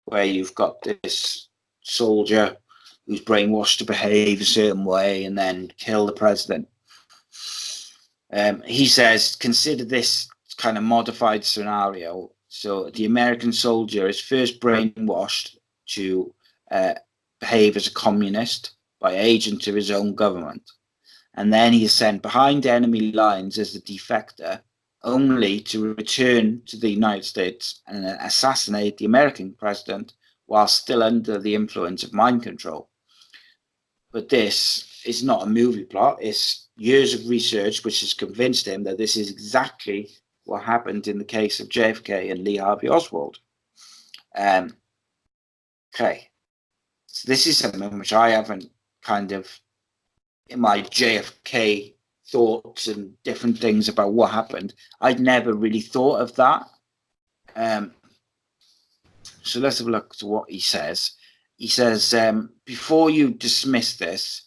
where you've got this soldier who's brainwashed to behave a certain way and then kill the president. He says, consider this kind of modified scenario. So the American soldier is first brainwashed to behave as a communist by agents of his own government. And then he is sent behind enemy lines as a defector, only to return to the United States and assassinate the American president while still under the influence of mind control. But this is not a movie plot. It's years of research which has convinced him that this is exactly what happened in the case of JFK and Lee Harvey Oswald. Okay. So this is something which I haven't kind of, in my JFK thoughts and different things about what happened, I'd never really thought of that. So let's have a look to what he says. He says, before you dismiss this,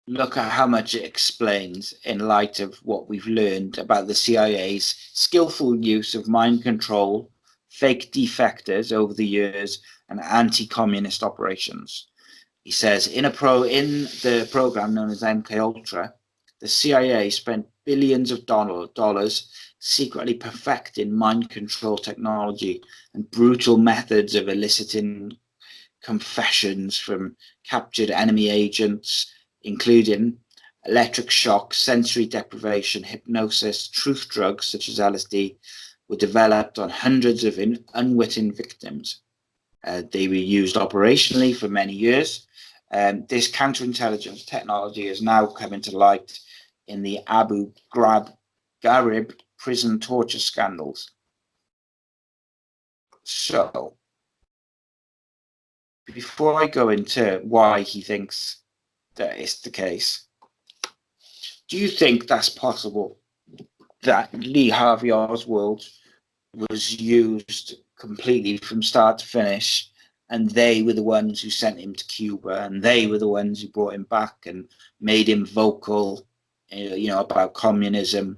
look at how much it explains in light of what we've learned about the CIA's skillful use of mind control, fake defectors over the years, and anti-communist operations. He says, in the program known as MK Ultra, the CIA spent billions of dollars secretly perfecting mind control technology and brutal methods of eliciting confessions from captured enemy agents, including electric shock, sensory deprivation, hypnosis, truth drugs such as LSD, were developed on hundreds of unwitting victims. They were used operationally for many years. This counterintelligence technology is now coming to light in the Abu Ghraib prison torture scandals. So, before I go into why he thinks that it's the case, do you think that's possible that Lee Harvey Oswald was used completely from start to finish, and they were the ones who sent him to Cuba, and they were the ones who brought him back and made him vocal, about communism?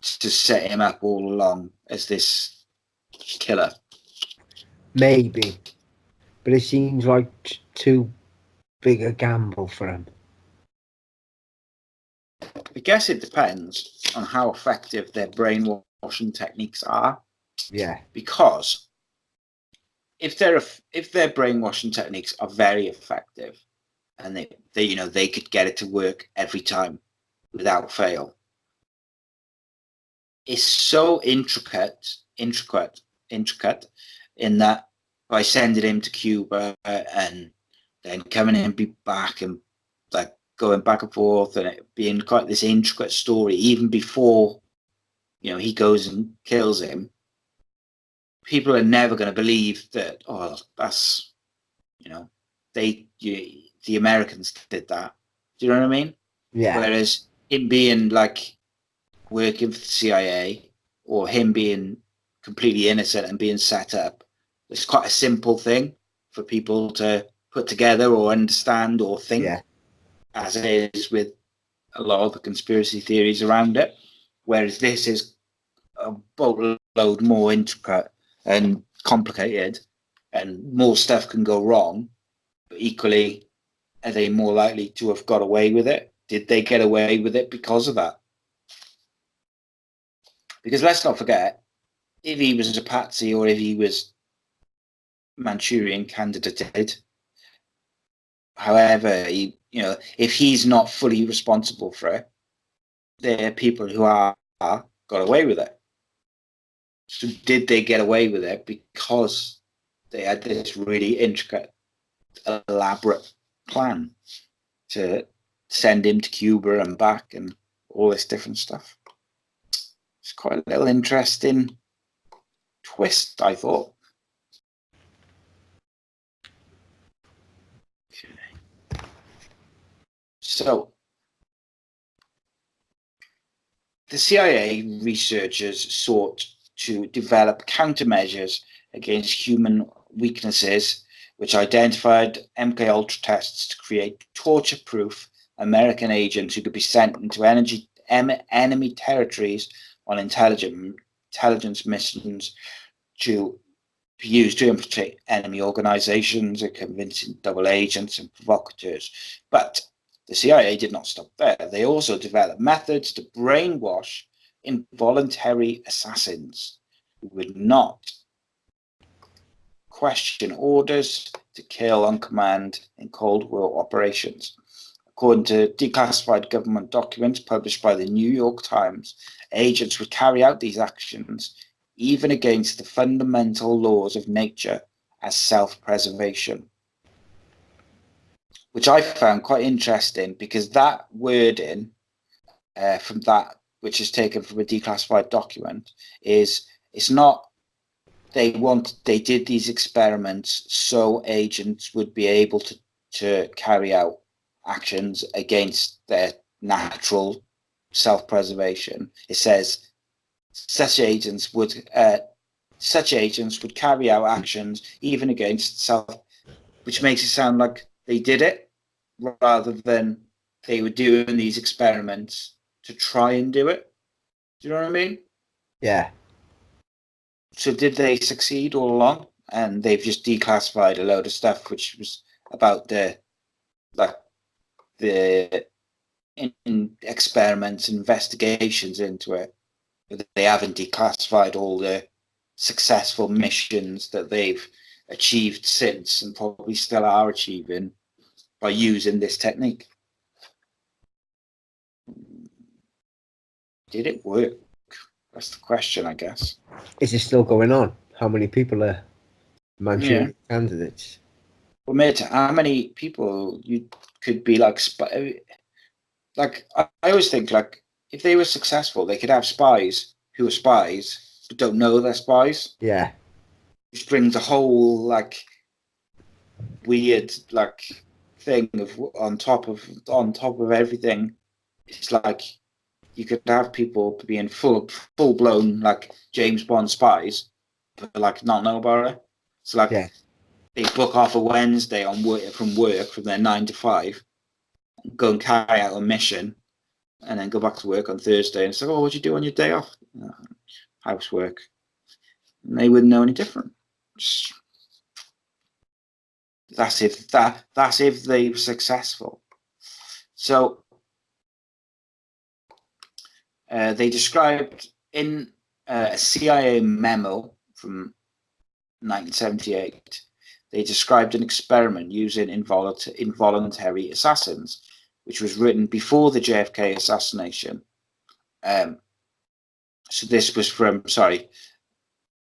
to set him up all along as this killer. Maybe, but it seems like too big a gamble for him. I guess it depends on how effective their brainwashing techniques are. Yeah. Because if their brainwashing techniques are very effective, and they could get it to work every time without fail. It's so intricate in that by sending him to Cuba and then coming in back and like going back and forth and it being quite this intricate story, even before he goes and kills him, people are never going to believe that. Oh, that's the Americans did that. Do you know what I mean? Yeah. Whereas him being like working for the CIA or him being completely innocent and being set up, it's quite a simple thing for people to put together or understand or think, as it is with a lot of the conspiracy theories around it. Whereas this is a boatload more intricate and complicated, and more stuff can go wrong. But equally, are they more likely to have got away with it? Did they get away with it because of that? Because let's not forget, if he was a patsy or if he was Manchurian Candidates, however, if he's not fully responsible for it, there are people who are got away with it. So did they get away with it because they had this really intricate, elaborate plan to send him to Cuba and back and all this different stuff? It's quite a little interesting twist, I thought. Okay. So, the CIA researchers sought to develop countermeasures against human weaknesses, which identified MKUltra tests to create torture-proof American agents who could be sent into enemy territories on intelligence missions to be used to infiltrate enemy organizations and convincing double agents and provocateurs. But the CIA did not stop there. They also developed methods to brainwash involuntary assassins who would not question orders to kill on command in Cold War operations. According to declassified government documents published by the New York Times, agents would carry out these actions even against the fundamental laws of nature as self-preservation, which I found quite interesting because that wording from that, which is taken from a declassified document, is it's not they did these experiments so agents would be able to carry out actions against their natural self-preservation. It says such agents would carry out actions even against self, which makes it sound like they did it rather than they were doing these experiments to try and do it. Do you know what I mean? Yeah. So did they succeed all along? And they've just declassified a load of stuff which was about the experiments, investigations into it. But they haven't declassified all the successful missions that they've achieved since and probably still are achieving by using this technique. Did it work? That's the question, I guess. Is it still going on? How many people are Manchurian candidates? Well, mate, how many people you could be like I always think like if they were successful, they could have spies who are spies but don't know they're spies. Yeah. Which brings a whole like weird like thing of on top of everything. It's like you could have people being full blown like James Bond spies, but like not know about it. So like they book off a Wednesday on work from their 9 to 5, go and carry out a mission, and then go back to work on Thursday and say, "Oh, what'd you do on your day off?" Housework. And they wouldn't know any different. That's if they were successful. So they described in a CIA memo from 1978, they described an experiment using involuntary assassins, which was written before the JFK assassination. So this was from, sorry,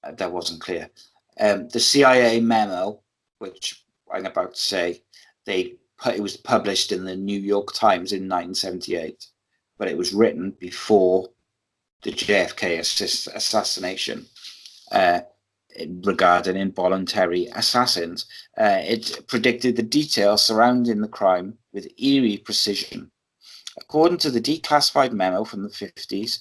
that wasn't clear. The CIA memo, which I'm about to say, it was published in the New York Times in 1978, but it was written before the JFK assassination regarding involuntary assassins. It predicted the details surrounding the crime with eerie precision. According to the declassified memo from the 50s,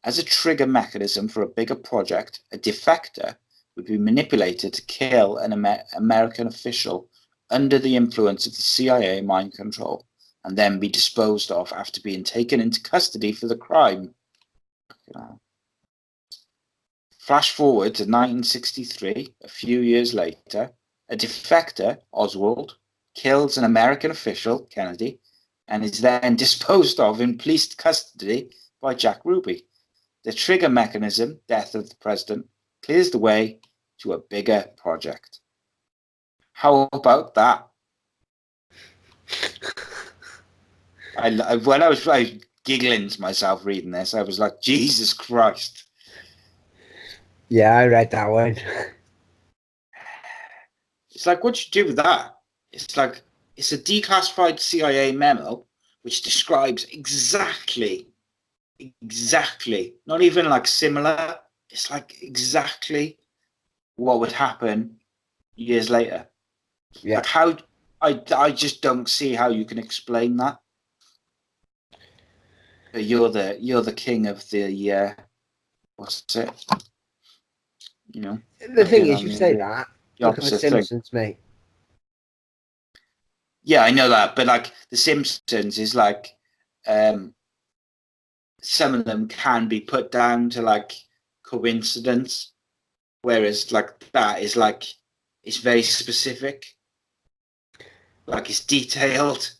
as a trigger mechanism for a bigger project, a defector would be manipulated to kill an American official under the influence of the CIA mind control, and then be disposed of after being taken into custody for the crime. Flash forward to 1963, a few years later, a defector, Oswald, kills an American official, Kennedy, and is then disposed of in police custody by Jack Ruby. The trigger mechanism, death of the president, clears the way to a bigger project. How about that? When I was giggling to myself reading this, I was like, Jesus Christ. Yeah, I read that one. It's like, what you do with that? It's like, it's a declassified CIA memo which describes exactly, not even like similar, it's like exactly what would happen years later. Yeah. Like how, I just don't see how you can explain that. You're the king of the, what's it? You know. The thing is, you say that, look at The Simpsons, mate. Yeah, I know that, but like The Simpsons is like, some of them can be put down to like coincidence, whereas like that is like, it's very specific, like it's detailed.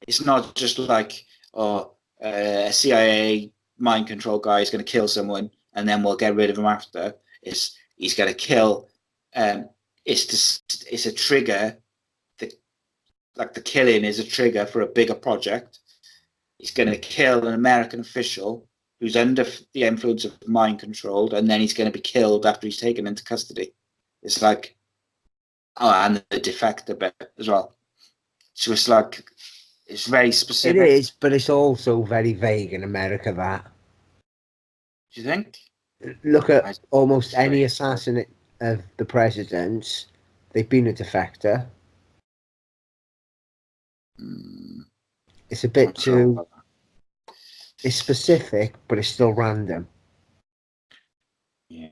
It's not just like, a CIA mind control guy is going to kill someone and then we'll get rid of him after. He's going to kill. It's a trigger. The killing is a trigger for a bigger project. He's going to kill an American official who's under the influence of mind controlled, and then he's going to be killed after he's taken into custody. It's like, and the defector bit as well. So it's like, it's very specific. It is, but it's also very vague in America, that. Do you think? Look at almost any assassin of the presidents. They've been a defector. It's a bit too... It's specific, but it's still random. Yeah,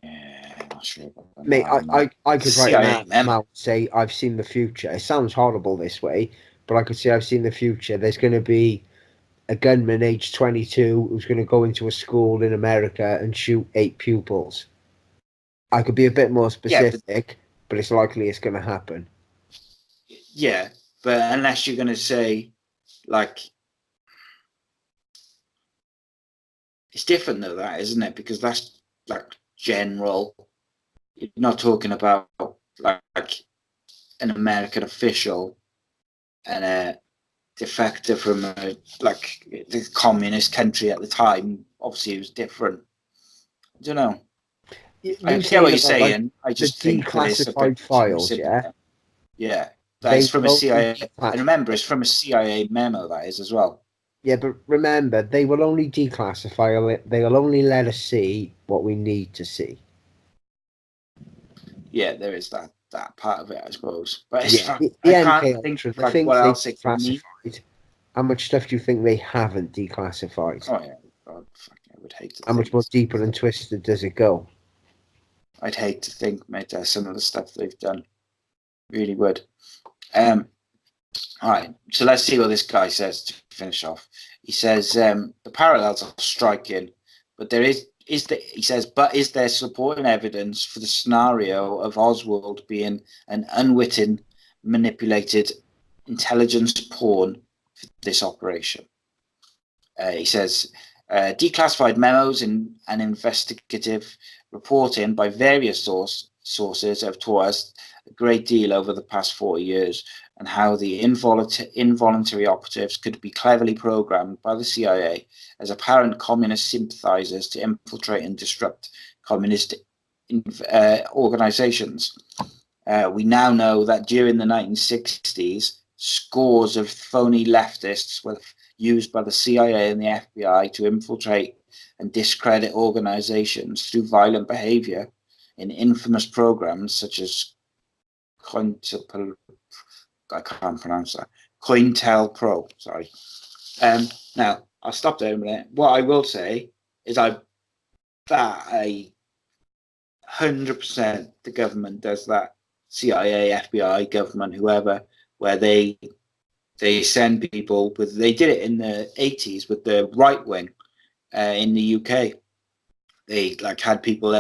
I'm not sure about that. Mate, I could write an out and say, I've seen the future. It sounds horrible this way, but I could say I've seen the future. There's going to be a gunman aged 22 who's going to go into a school in America and shoot 8 pupils. I could be a bit more specific, but it's likely it's going to happen. Yeah, but unless you're going to say, like, it's different though, that, isn't it? Because that's like general. You're not talking about like an American official and a defector from the communist country at the time. Obviously, it was different. I don't know. I get what you're saying. Like, I just think declassified files, yeah. Yeah, that's from a CIA. And remember, it's from a CIA memo, that is, as well. Yeah, but remember, they will only declassify it. They will only let us see what we need to see. Yeah, there is that part of it, I suppose. But it's I can't think of like what else it can mean. How much stuff do you think they haven't declassified? Oh yeah, God, fuck, I would hate to. How much more deeper and twisted does it go? I'd hate to think, mate, some of the stuff they've done. Really would. All right, so let's see what this guy says to finish off. He says the parallels are striking, but he says, but is there supporting evidence for the scenario of Oswald being an unwitting, manipulated intelligence pawn for this operation? He says declassified memos and investigative reporting by various sources have taught us a great deal over the past 40 years, and how the involuntary operatives could be cleverly programmed by the CIA as apparent communist sympathizers to infiltrate and disrupt communist organizations. We now know that during the 1960s, scores of phony leftists were used by the CIA and the FBI to infiltrate and discredit organizations through violent behavior in infamous programs such as I can't pronounce that. COINTELPRO, sorry. Now, I'll stop there a minute. What I will say is 100% the government does that. CIA, FBI, government, whoever, where they send people with. They did it in the 80s with the right wing in the UK. They had people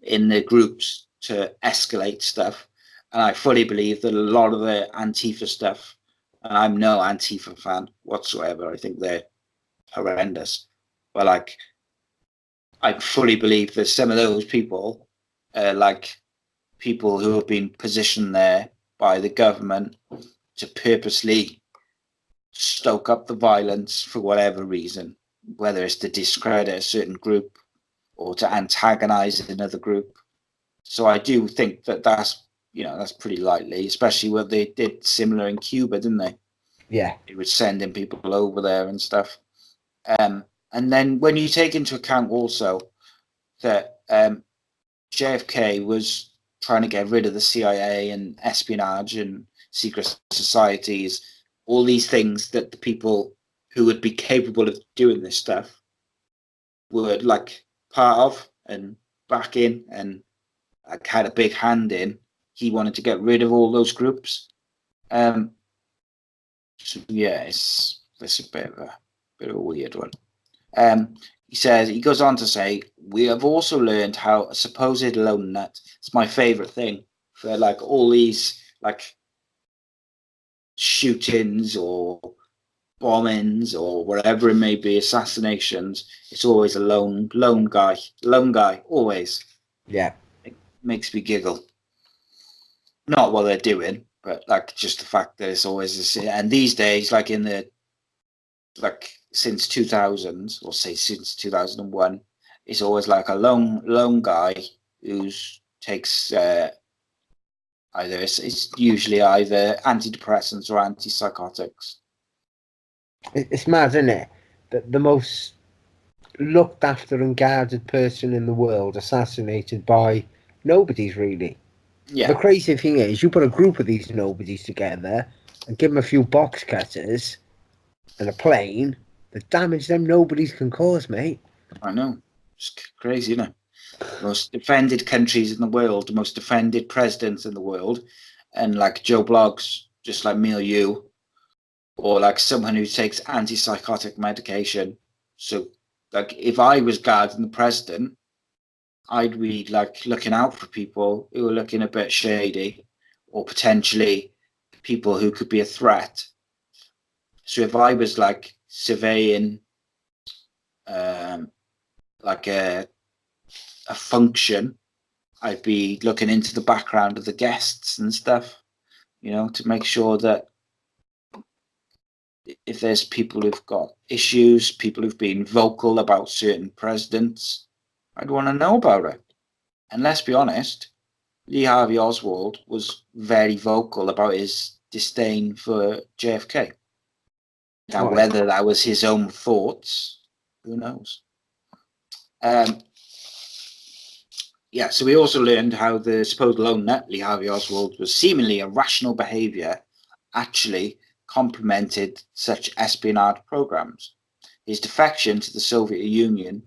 in the groups to escalate stuff. And I fully believe that a lot of the Antifa stuff, and I'm no Antifa fan whatsoever, I think they're horrendous. But I fully believe that some of those people are people who have been positioned there by the government to purposely stoke up the violence for whatever reason, whether it's to discredit a certain group or to antagonize another group. So I do think that that's pretty likely, especially what they did similar in Cuba, didn't they? Yeah. They were sending people over there and stuff. And then when you take into account also that JFK was trying to get rid of the CIA and espionage and secret societies, all these things that the people who would be capable of doing this stuff were part of and back in and had a big hand in. He wanted to get rid of all those groups. So yeah, it's a bit of a weird one. He goes on to say, we have also learned how a supposed lone nut, it's my favorite thing, for all these shootings or bombings or whatever it may be, assassinations, it's always a lone guy, always. Yeah. It makes me giggle. Not what they're doing, but just the fact that it's always and these days, in the since 2000, or say since 2001, it's always a lone guy who's takes either it's usually either antidepressants or antipsychotics. It's mad, isn't it? The most looked after and guarded person in the world assassinated by nobodies, really. Yeah. The crazy thing is, you put a group of these nobodies together and give them a few box cutters and a plane, the damage them nobodies can cause, mate. I know. It's crazy, isn't it? Most defended countries in the world, the most defended presidents in the world, and Joe Bloggs, just like me or you, or someone who takes antipsychotic medication. So if I was guarding the president, I'd be looking out for people who are looking a bit shady, or potentially people who could be a threat. So if I was surveying a function, I'd be looking into the background of the guests and stuff, to make sure that if there's people who've got issues, people who've been vocal about certain presidents, I'd want to know about it. And let's be honest, Lee Harvey Oswald was very vocal about his disdain for JFK. Now, whether that was his own thoughts, who knows? So we also learned how the supposed lone nut, Lee Harvey Oswald, was seemingly irrational behavior actually complemented such espionage programs. His defection to the Soviet Union,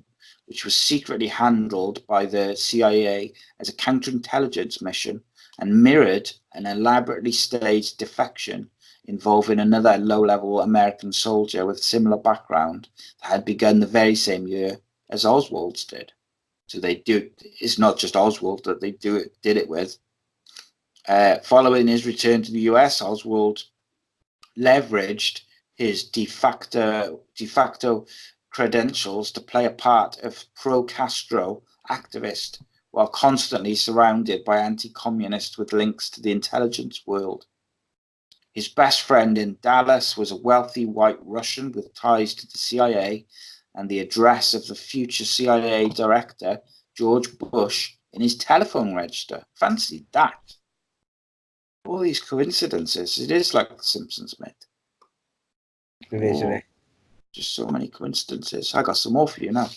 which was secretly handled by the CIA as a counterintelligence mission and mirrored an elaborately staged defection involving another low-level American soldier with a similar background that had begun the very same year as Oswald's did. So it's not just Oswald that they did it with. Following his return to the US, Oswald leveraged his de facto credentials to play a part of pro-Castro activist while constantly surrounded by anti-communists with links to the intelligence world. His best friend in Dallas was a wealthy white Russian with ties to the CIA and the address of the future CIA director, George Bush, in his telephone register. Fancy that. All these coincidences. It is like The Simpsons, mate. It is, isn't it? Just so many coincidences. I got some more for you now.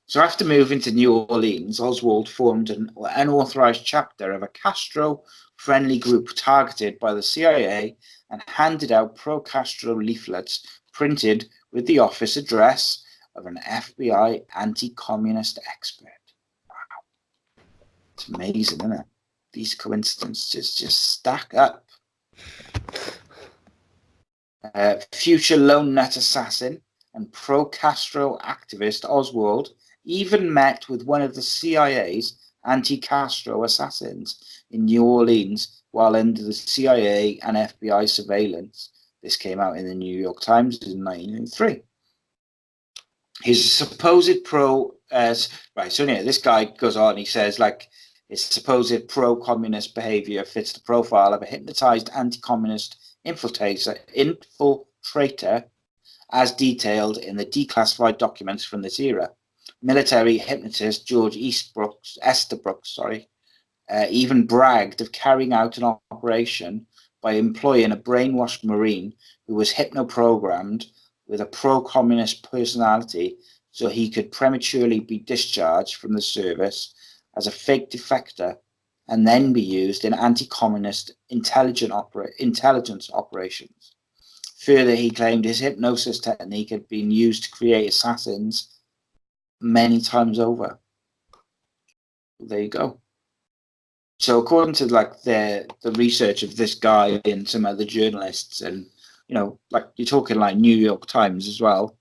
So after moving to New Orleans, Oswald formed an unauthorized chapter of a Castro-friendly group targeted by the CIA and handed out pro-Castro leaflets printed with the office address of an FBI anti-communist expert. Wow. It's amazing, isn't it? These coincidences just stack up. Future lone nut assassin and pro-Castro activist Oswald even met with one of the CIA's anti-Castro assassins in New Orleans while under the CIA and FBI surveillance. This came out in the New York Times in 1903. His supposed this guy goes on, he says, like, his supposed pro-communist behavior fits the profile of a hypnotized anti-communist infiltrator as detailed in the declassified documents from this era. Military hypnotist George Estabrook, even bragged of carrying out an operation by employing a brainwashed Marine who was hypnoprogrammed with a pro-communist personality so he could prematurely be discharged from the service as a fake defector and then be used in anti-communist intelligence operations. Further, he claimed his hypnosis technique had been used to create assassins many times over. There you go. So according to like the research of this guy and some other journalists, and like you're talking like New York Times as well,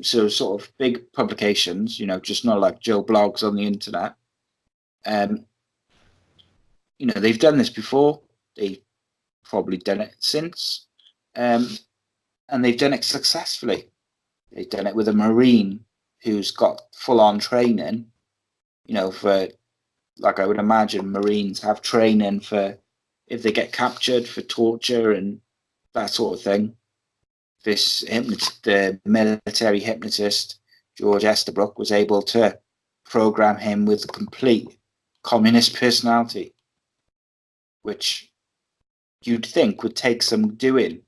so sort of big publications, just not like Joe blogs on the internet. They've done this before. They've probably done it since, and they've done it successfully. They've done it with a Marine who's got full-on training, for, like, I would imagine Marines have training for if they get captured, for torture and that sort of thing. The military hypnotist, George Estabrook, was able to program him with a complete communist personality, which you'd think would take some doing.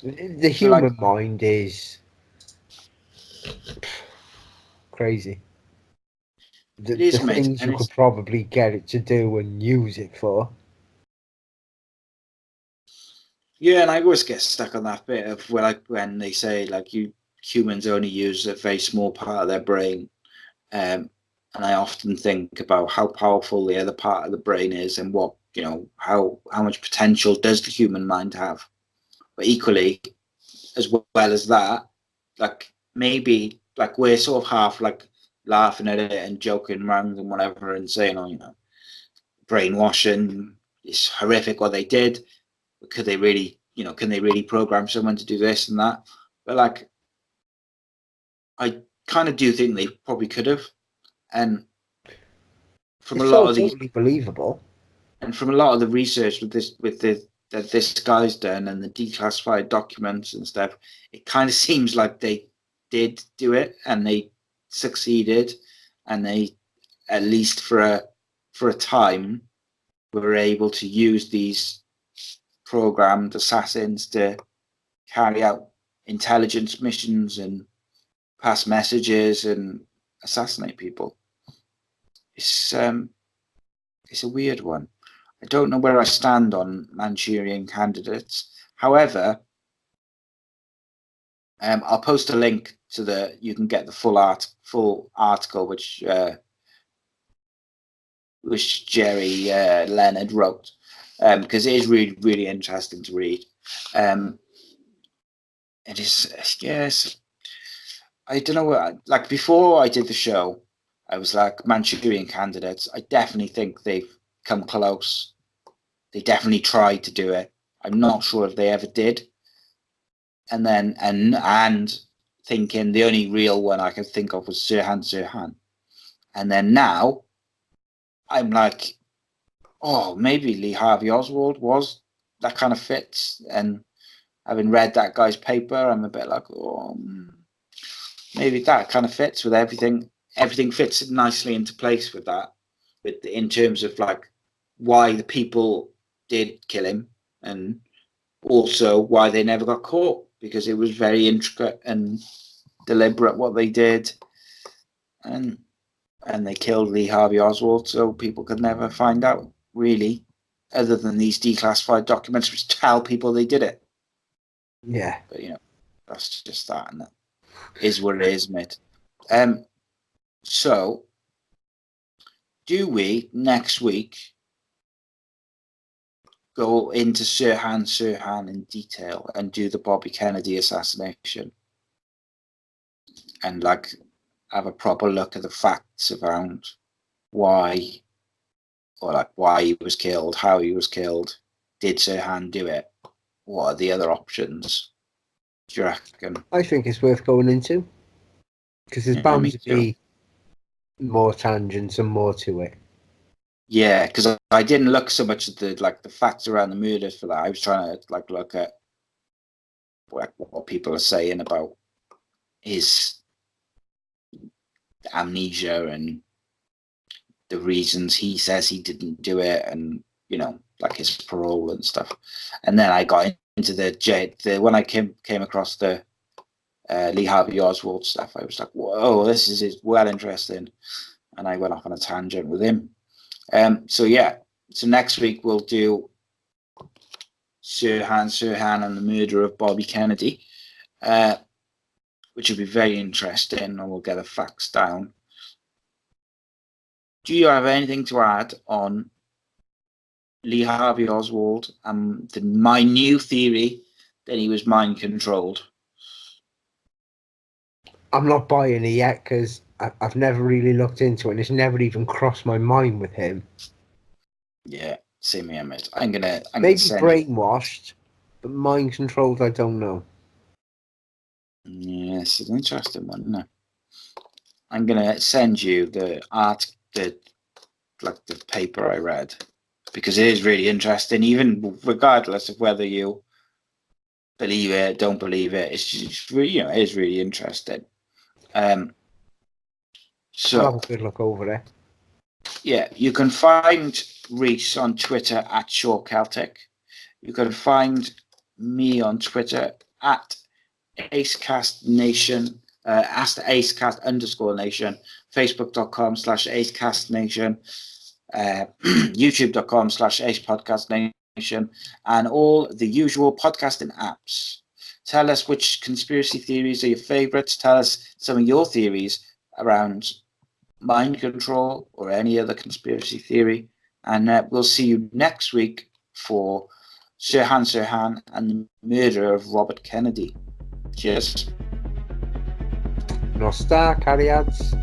The human mind is crazy. The things you could probably get it to do and use it for. Yeah, and I always get stuck on that bit of when they say like humans only use a very small part of their brain, and I often think about how powerful the other part of the brain is and what how much potential does the human mind have. But equally, as well as that, like maybe like we're sort of half like laughing at it and joking around and whatever and saying, brainwashing is horrific what they did. Could they really, can they really program someone to do this and that? But like, I kind of do think they probably could have. And from it's a lot so of these, totally believable. And from a lot of the research that this guy's done and the declassified documents and stuff, it kind of seems like they did do it and they succeeded, and they, at least for a time, were able to use these programmed assassins to carry out intelligence missions and pass messages and assassinate people. It's a weird one. I don't know where I stand on Manchurian Candidates. However, I'll post a link to you can get the full article, which which Jerry Leonard wrote, because it is really, really interesting to read. It is, yes. I don't know what, like before I did the show, I was like, Manchurian Candidates, I definitely think they've come close. They definitely tried to do it. I'm not sure if they ever did. And then, and thinking the only real one I could think of was Sirhan. And then now, I'm like, oh, maybe Lee Harvey Oswald was, that kind of fits. And having read that guy's paper, I'm a bit like, oh, maybe that kind of fits with everything. Everything fits nicely into place with that, in terms of like why the people did kill him, and also why they never got caught, because it was very intricate and deliberate what they did, and they killed Lee Harvey Oswald so people could never find out, really, other than these declassified documents which tell people they did it. Yeah. But that's just that, and that is what it is, mate. So do we next week go into Sirhan in detail and do the Bobby Kennedy assassination, and like have a proper look at the facts around why he was killed, how he was killed, did Sirhan do it, what are the other options? Do you reckon? I think it's worth going into, because there's bound to be more tangents and more to it. Yeah, because I didn't look so much at the facts around the murders for that. I was trying to look at what people are saying about his amnesia and the reasons he says he didn't do it, and like his parole and stuff. And then I got into the when I came across the Lee Harvey Oswald stuff, I was like, whoa, this is well interesting, and I went off on a tangent with him. So next week we'll do Sirhan and the murder of Bobby Kennedy, which will be very interesting, and we'll get the facts down. Do you have anything to add on Lee Harvey Oswald and my new theory that he was mind controlled? I'm not buying it yet, because I've never really looked into it, and it's never even crossed my mind with him. Yeah, same here, mate. I'm gonna maybe send brainwashed, but mind controlled, I don't know. Yeah, it's an interesting one, isn't it? I'm gonna send you the the paper I read, because it is really interesting, even regardless of whether you believe it, don't believe it. It's just really, it is really interesting. So I'll have a good look over it. Yeah, you can find Rhys on Twitter at Shaw Celtic. You can find me on Twitter at AceCastNation, at AceCast_Nation, Facebook.com/AceCastNation, YouTube.com/AcePodcastNation, and all the usual podcasting apps. Tell us which conspiracy theories are your favorites. Tell us some of your theories around mind control or any other conspiracy theory, and we'll see you next week for Sirhan and the murder of Robert Kennedy. Cheers. No star, carry ads.